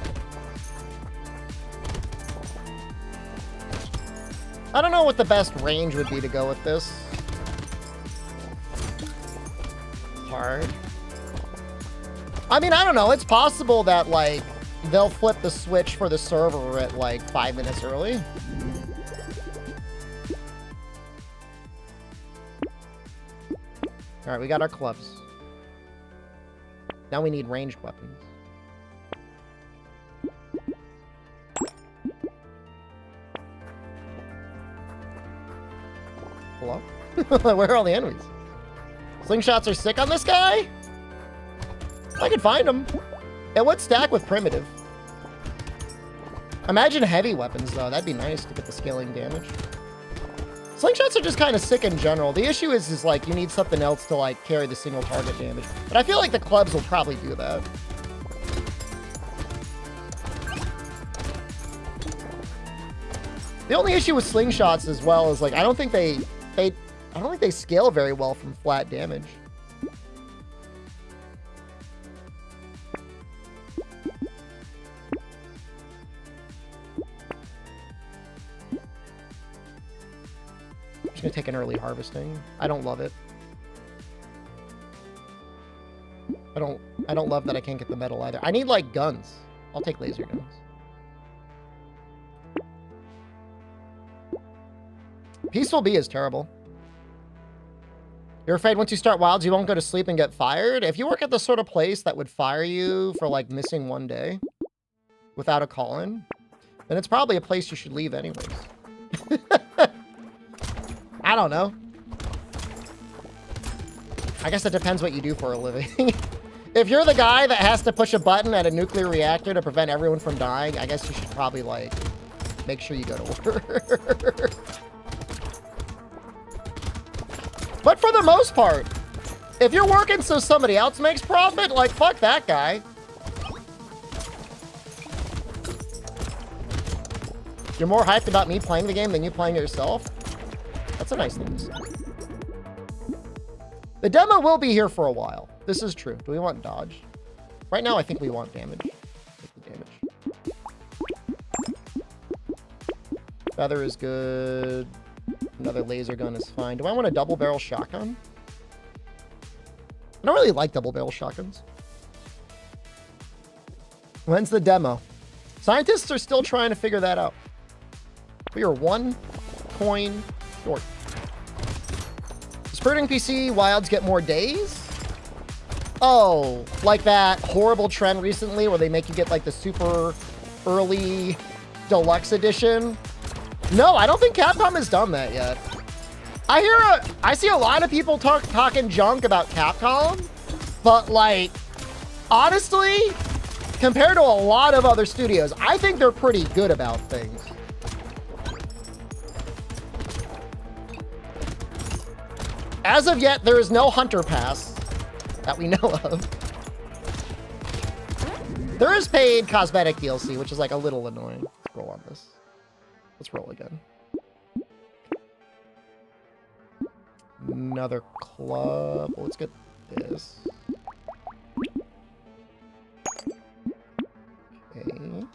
I don't know what the best range would be to go with this. Hard. I mean, I don't know. It's possible that, like, they'll flip the switch for the server at, like, 5 minutes early. All right, we got our clubs. Now we need ranged weapons. Hello? Where are all the enemies? Slingshots are sick on this guy? I could find them. It would stack with primitive. Imagine heavy weapons, though. That'd be nice to get the scaling damage. Slingshots are just kind of sick in general. The issue is like, you need something else to, like, carry the single target damage. But I feel like the clubs will probably do that. The only issue with slingshots as well is, like, I don't think they scale very well from flat damage. I'm gonna take an early harvesting. I don't love it. I don't love that I can't get the metal either. I need, like, guns. I'll take laser guns. Peaceful Bee is terrible. You're afraid once you start wilds you won't go to sleep and get fired? If you work at the sort of place that would fire you for, like, missing one day without a call-in, then it's probably a place you should leave anyways. I don't know. I guess it depends what you do for a living. If you're the guy that has to push a button at a nuclear reactor to prevent everyone from dying, I guess you should probably, like, make sure you go to work. But for the most part, if you're working so somebody else makes profit, like, fuck that guy. You're more hyped about me playing the game than you playing it yourself? That's a nice thing to say. The demo will be here for a while. This is true. Do we want dodge? Right now, I think we want damage. Take the damage. Feather is good. Another laser gun is fine. Do I want a double barrel shotgun? I don't really like double barrel shotguns. When's the demo? Scientists are still trying to figure that out. We are 1 coin short. Spurting PC wilds get more days? Oh, like that horrible trend recently where they make you get, like, the super early deluxe edition? No, I don't think Capcom has done that yet. I see a lot of people talking junk about Capcom, but, like, honestly, compared to a lot of other studios, I think they're pretty good about things. As of yet, there is no Hunter Pass that we know of. There is paid cosmetic DLC, which is like a little annoying. Let's roll on this. Let's roll again. Another club. Let's get this. Okay.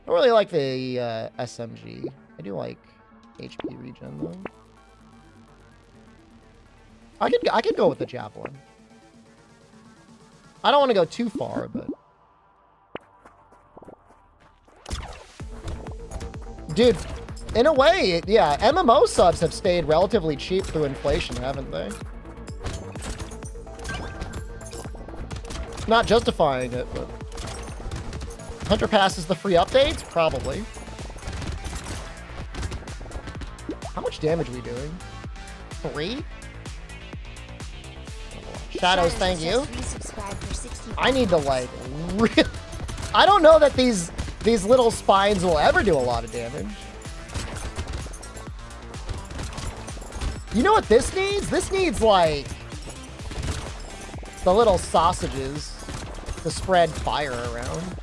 I really like the SMG. I do like HP regen though. I could go with the javelin. I don't want to go too far, but dude, in a way, yeah, MMO subs have stayed relatively cheap through inflation, haven't they? Not justifying it, but Hunter Pass is the free updates? Probably. How much damage are we doing? 3? Shadows, thank you. I need to like I don't know that these little spines will ever do a lot of damage. You know what this needs? This needs like the little sausages to spread fire around.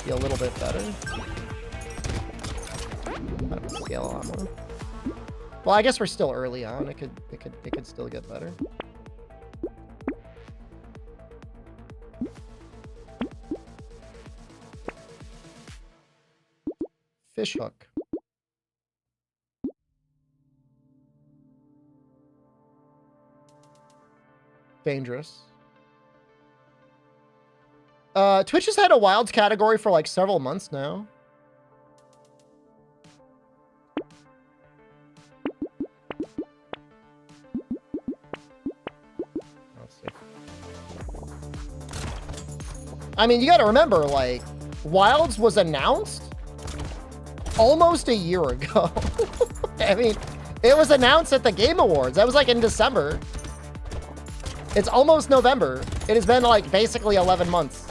Be a little bit better. Scale armor. Well, I guess we're still early on. It could still get better. Fish hook. Dangerous. Twitch has had a wilds category for like several months now. Let's see. I mean, you gotta remember, like, Wilds was announced almost a year ago. I mean, it was announced at the Game Awards. That was like in December. It's almost November. It has been like basically 11 months.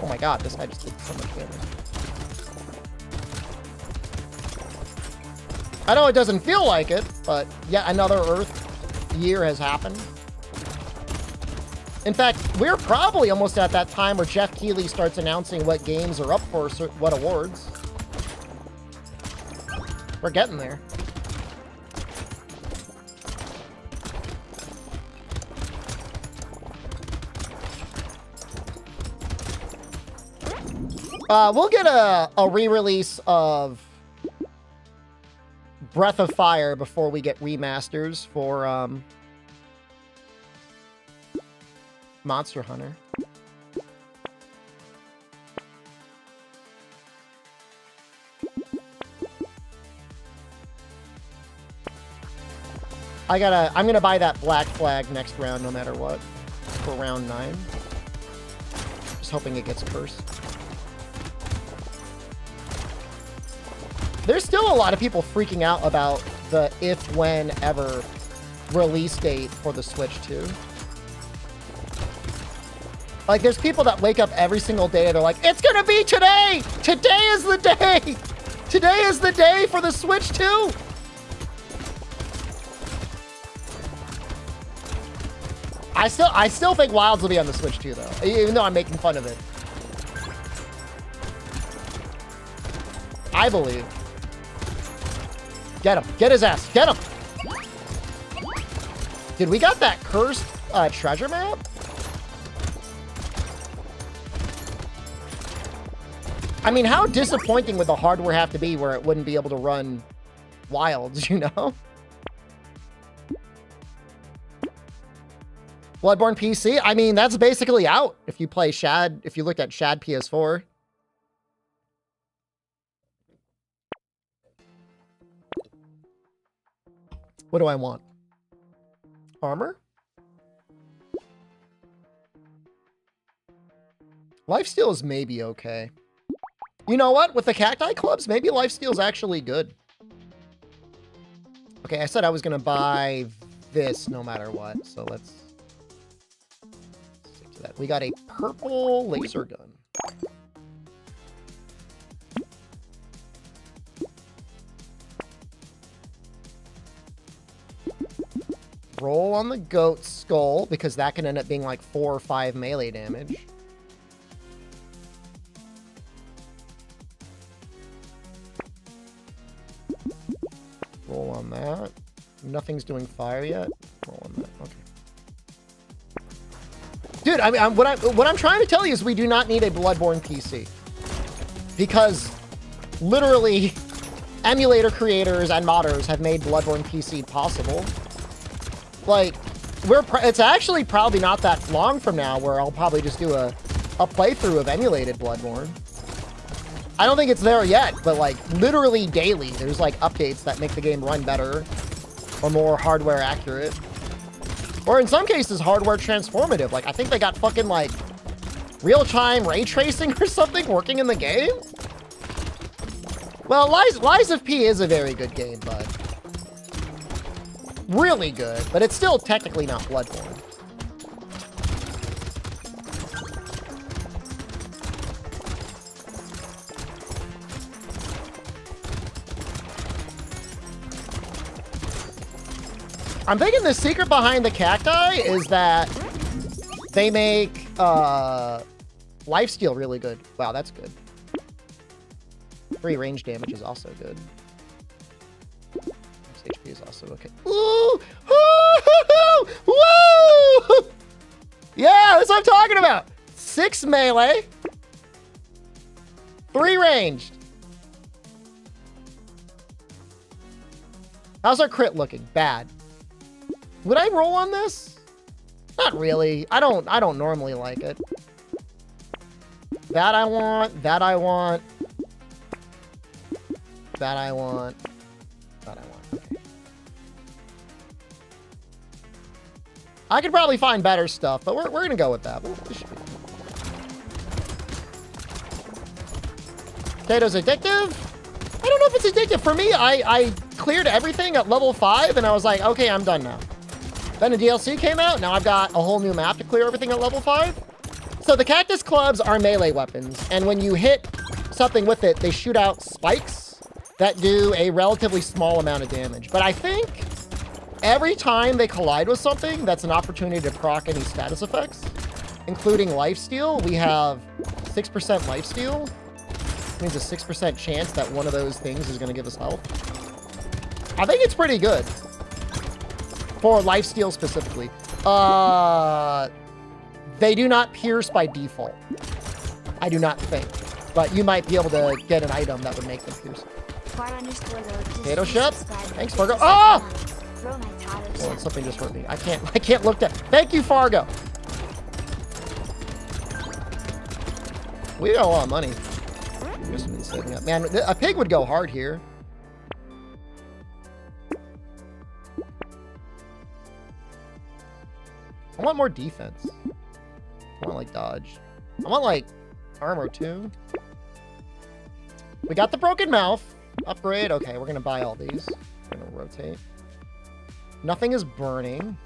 Oh my god, this guy just did so much damage. I know it doesn't feel like it, but yet another Earth year has happened. In fact, we're probably almost at that time where Jeff Keighley starts announcing what games are up for what awards. We're getting there. We'll get a re-release of Breath of Fire before we get remasters for Monster Hunter. I'm gonna buy that Black Flag next round no matter what. For round 9. Just hoping it gets cursed. There's still a lot of people freaking out about the if, when, ever release date for the Switch 2. Like, there's people that wake up every single day and they're like, it's gonna be today! Today is the day! Today is the day for the Switch 2! I still think Wilds will be on the Switch 2, though, even though I'm making fun of it. I believe. Get him. Get his ass. Get him. Dude, we got that cursed treasure map? I mean, how disappointing would the hardware have to be where it wouldn't be able to run Wilds, you know? Bloodborne PC? I mean, that's basically out if you play Shad, if you looked at Shad PS4. What do I want? Armor? Lifesteal is maybe okay. You know what? With the cacti clubs, maybe lifesteal is actually good. Okay, I said I was going to buy this no matter what. So let's stick to that. We got a purple laser gun. Roll on the goat skull, because that can end up being like 4 or 5 melee damage. Roll on that. Nothing's doing fire yet. Roll on that. Okay. Dude, I mean, what I'm trying to tell you is we do not need a Bloodborne PC. Because literally emulator creators and modders have made Bloodborne PC possible. Like, it's actually probably not that long from now where I'll probably just do a playthrough of emulated Bloodborne. I don't think it's there yet, but like literally daily, there's like updates that make the game run better or more hardware accurate. Or in some cases, hardware transformative. Like, I think they got fucking like real-time ray tracing or something working in the game. Well, Lies of P is a very good game, but really good, but it's still technically not Bloodborne. I'm thinking the secret behind the cacti is that they make lifesteal really good. Wow, that's good. 3 range damage is also good. HP is also okay. Ooh! Woo! Woo! Yeah, that's what I'm talking about. 6 melee. 3 ranged. How's our crit looking? Bad. Would I roll on this? Not really. I don't normally like it. That I want. That I want. That I want. That I want. Okay. I could probably find better stuff, but we're gonna go with that. This should be fun. Potatoes addictive? I don't know if it's addictive. For me, I cleared everything at level 5, and I was like, okay, I'm done now. Then the DLC came out. Now I've got a whole new map to clear everything at level 5. So the cactus clubs are melee weapons, and when you hit something with it, they shoot out spikes that do a relatively small amount of damage. But I think every time they collide with something, that's an opportunity to proc any status effects, including lifesteal. We have 6% lifesteal. Which means a 6% chance that one of those things is going to give us health. I think it's pretty good. For lifesteal specifically. They do not pierce by default. I do not think. But you might be able to get an item that would make them pierce. Potato ship? Thanks, Fargo. Oh! Oh, something just hurt me. I can't look at. Thank you, Fargo. We got a lot of money. Just been saving up. Man, a pig would go hard here. I want more defense. I want like dodge. I want like armor too. We got the broken mouth. Upgrade. Okay, we're gonna buy all these. We're gonna rotate. Nothing is burning.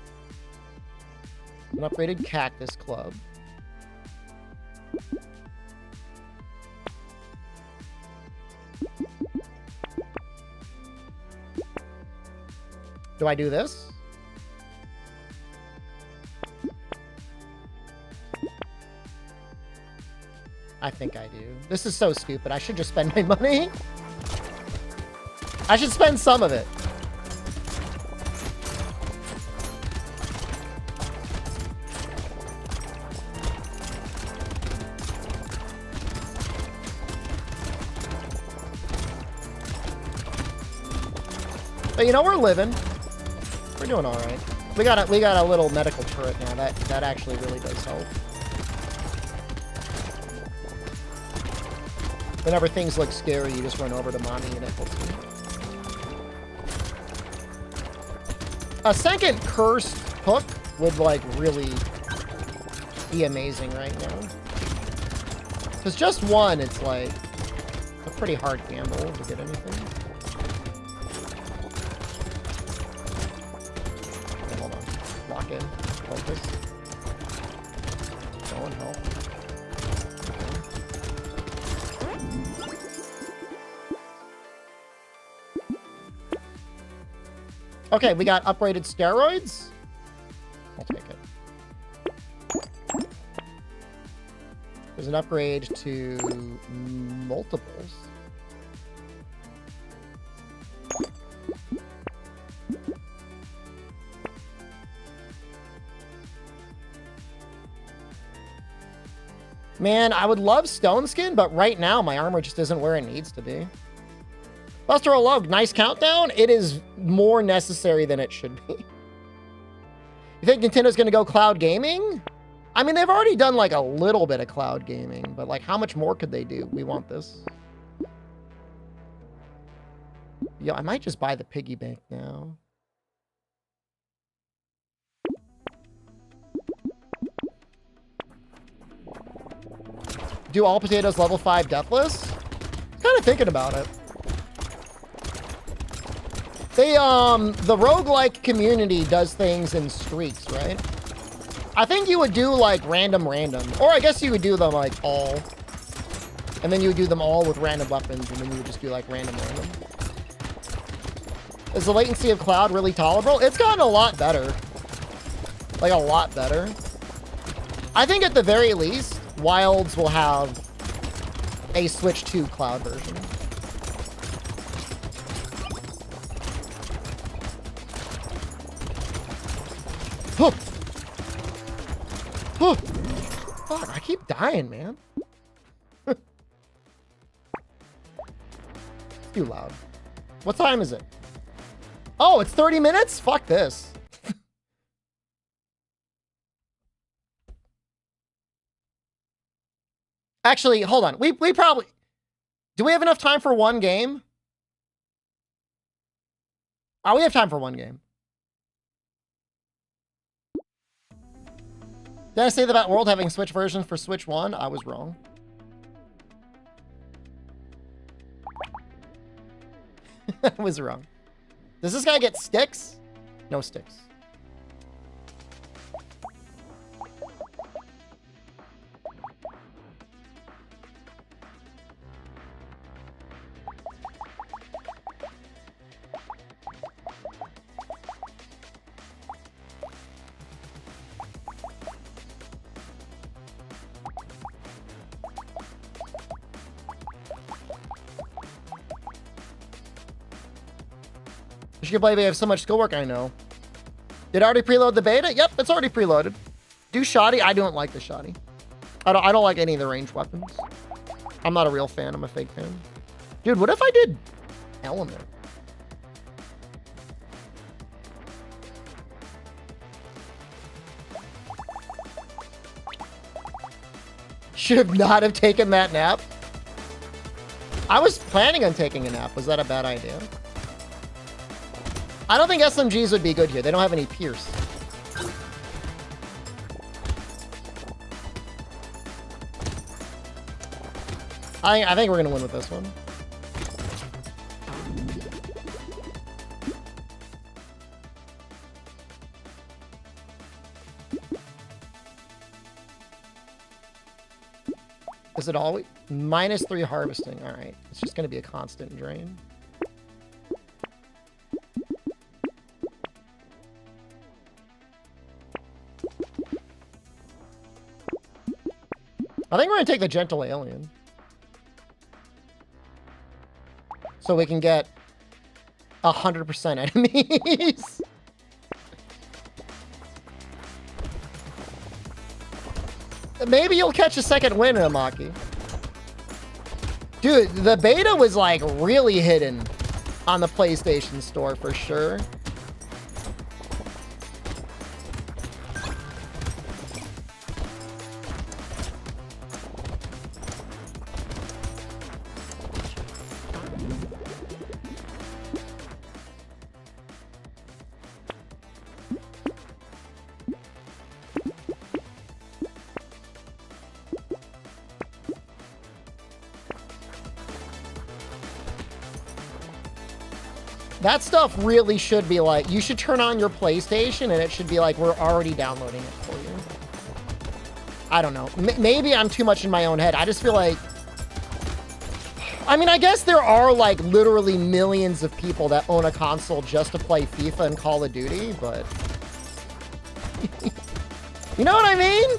An upgraded cactus club. Do I do this? I think I do. This is so stupid. I should just spend my money. I should spend some of it. But you know, we're living. We're doing all right. We got a little medical turret now. That actually really does help. Whenever things look scary, you just run over to mommy and it helps you. A second cursed hook would like really be amazing right now. Because just one, it's like a pretty hard gamble to get anything. Focus. Going help. Okay, we got upgraded steroids. I'll take it. There's an upgrade to multiples. Man, I would love Stone Skin, but right now my armor just isn't where it needs to be. Buster Log, nice countdown. It is more necessary than it should be. You think Nintendo's going to go cloud gaming? I mean, they've already done like a little bit of cloud gaming, but like how much more could they do? We want this. Yo, I might just buy the piggy bank now. Do all potatoes level 5 deathless? Kind of thinking about it. They, the roguelike community does things in streaks, right? I think you would do like random. Or I guess you would do them like all. And then you would do them all with random weapons, and then you would just do like random. Is the latency of cloud really tolerable? It's gotten a lot better. Like a lot better. I think at the very least, Wilds will have a Switch 2 cloud version. Huh. Huh. Fuck, I keep dying, man. It's too loud. What time is it? Oh, it's 30 minutes? Fuck this. Actually, hold on. We probably... Do we have enough time for one game? Oh, we have time for one game. Did I say that about World having Switch versions for Switch 1? I was wrong. I was wrong. Does this guy get sticks? No sticks. You can play, they have so much schoolwork, I know. Did it already preload the beta? Yep, it's already preloaded. Do shoddy? I don't like the shoddy. I don't like any of the ranged weapons. I'm not a real fan, I'm a fake fan. Dude, what if I did Element? Should not have taken that nap. I was planning on taking a nap. Was that a bad idea? I don't think SMGs would be good here. They don't have any pierce. I think we're going to win with this one. Is it always -3 harvesting? All right. It's just going to be a constant drain. I think we're going to take the Gentle Alien. So we can get 100% enemies. Maybe you'll catch a second win in Amaki. Dude, the beta was like really hidden on the PlayStation Store for sure. That stuff really should be like, you should turn on your PlayStation and it should be like, we're already downloading it for you. I don't know. Maybe I'm too much in my own head. I just feel like, I mean, I guess there are like literally millions of people that own a console just to play FIFA and Call of Duty, but you know what I mean?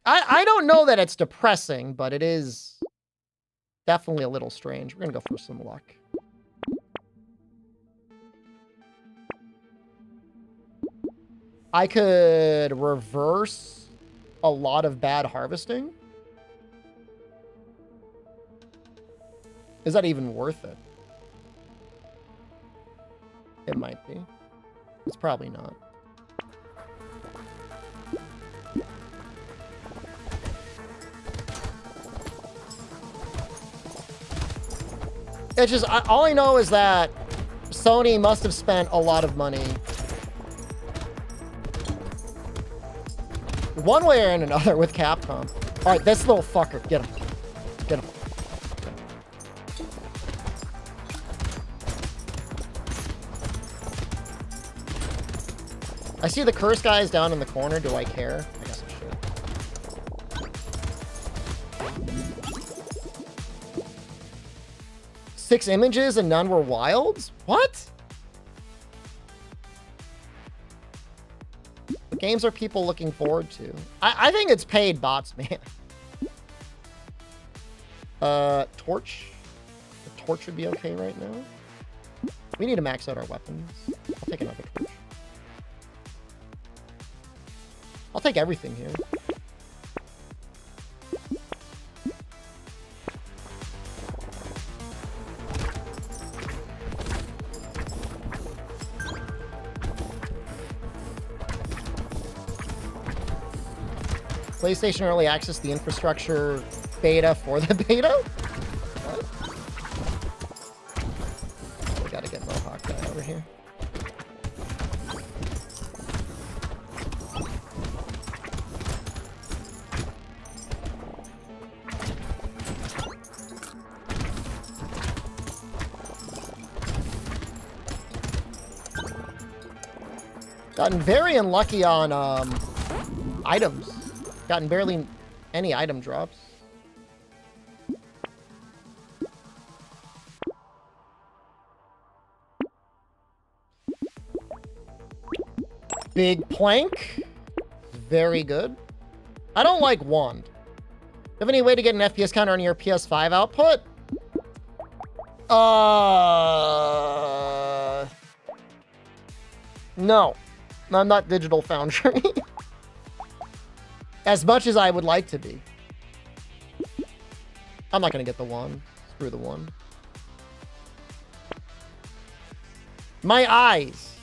I don't know that it's depressing, but it is definitely a little strange. We're gonna go for some luck. I could reverse a lot of bad harvesting. Is that even worth it? It might be. It's probably not. It's just, all I know is that Sony must have spent a lot of money one way or another with Capcom. All right, this little fucker, get him. Get him. I see the curse guys down in the corner. Do I care? I guess I should. 6 images and none were wilds? What? What games are people looking forward to? I think it's paid bots, man. Torch. The torch would be okay right now. We need to max out our weapons. I'll take another torch. I'll take everything here. PlayStation Early Access the infrastructure beta for the beta? What? We gotta get Mohawk guy over here. Gotten very unlucky on items. Gotten barely any item drops. Big plank. Very good. I don't like wand. Do you have any way to get an FPS counter on your PS5 output? No. I'm not Digital Foundry. As much as I would like to be. I'm not going to get the one. Screw the one. My eyes.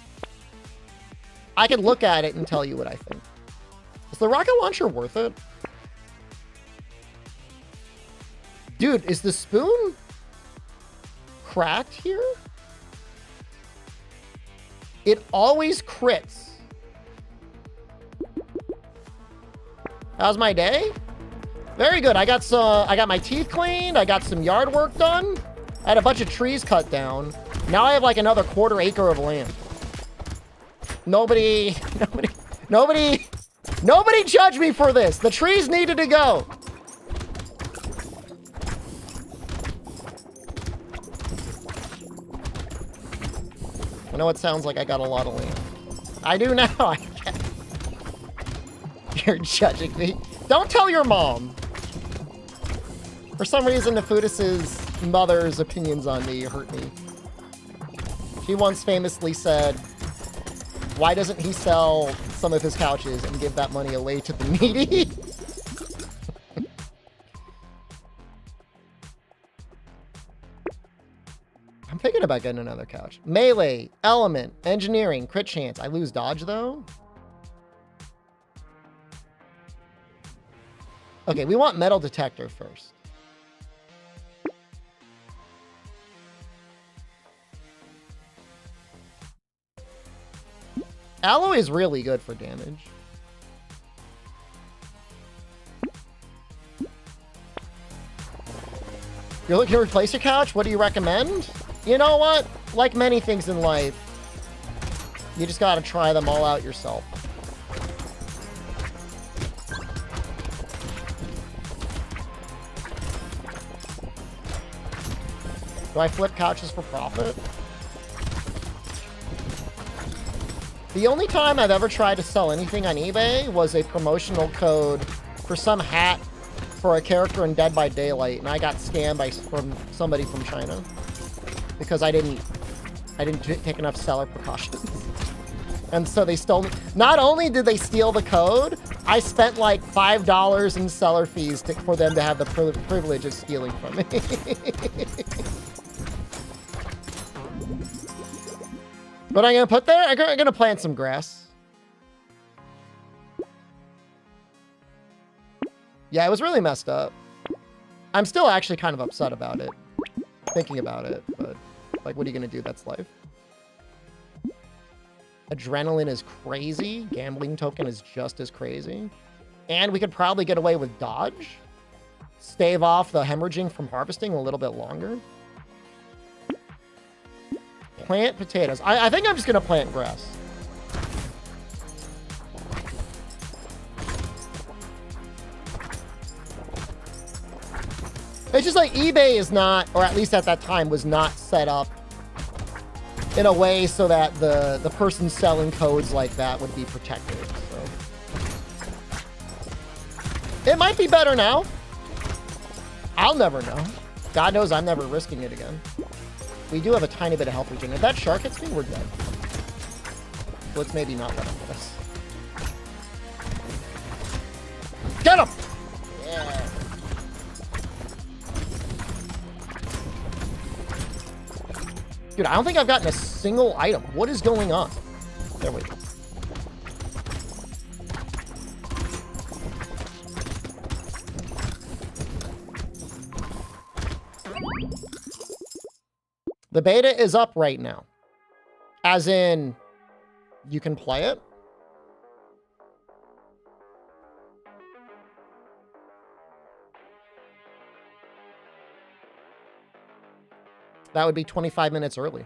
I can look at it and tell you what I think. Is the rocket launcher worth it? Dude, is the spoon cracked here? It always crits. How's my day? Very good. I got my teeth cleaned. I got some yard work done. I had a bunch of trees cut down. Now I have like another 1/4 acre of land. Nobody judge me for this. The trees needed to go. I know it sounds like I got a lot of land. I do now. I can't. You're judging me. Don't tell your mom. For some reason, Nefudis' mother's opinions on me hurt me. She once famously said, why doesn't he sell some of his couches and give that money away to the needy? I'm thinking about getting another couch. Melee, element, engineering, crit chance. I lose dodge, though? Okay, we want metal detector first. Alloy is really good for damage. You're looking to replace your couch? What do you recommend? You know what? Like many things in life, you just gotta try them all out yourself. Do I flip couches for profit? The only time I've ever tried to sell anything on eBay was a promotional code for some hat for a character in Dead by Daylight, and I got scammed from somebody from China because I didn't take enough seller precautions. And so they stole me. Not only did they steal the code, I spent like $5 in seller fees for them to have the privilege of stealing from me. What am I gonna put there? I'm gonna plant some grass. Yeah, it was really messed up. I'm still actually kind of upset about it, thinking about it, but like, what are you gonna do? That's life. Adrenaline is crazy. Gambling token is just as crazy. And we could probably get away with dodge. Stave off the hemorrhaging from harvesting a little bit longer. Plant potatoes. I think I'm just gonna plant grass. It's just like eBay is not, or at least at that time, was not set up in a way so that the person selling codes like that would be protected. So it might be better now. I'll never know. God knows I'm never risking it again. We do have a tiny bit of health regen. If that shark hits me, we're dead. Let's maybe not let him hit us. Get him! Yeah. Dude, I don't think I've gotten a single item. What is going on? There we go. The beta is up right now. As in, you can play it. That would be 25 minutes early.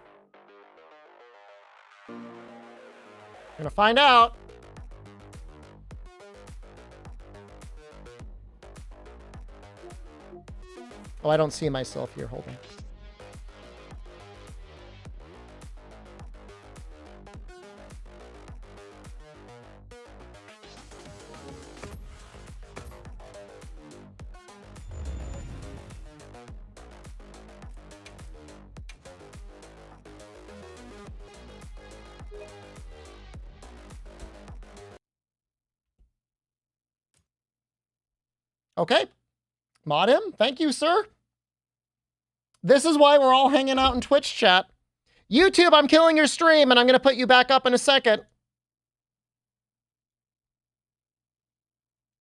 Gonna find out. Oh, I don't see myself here. Hold on. Okay. Mod him. Thank you, sir. This is why we're all hanging out in Twitch chat. YouTube, I'm killing your stream, and I'm going to put you back up in a second.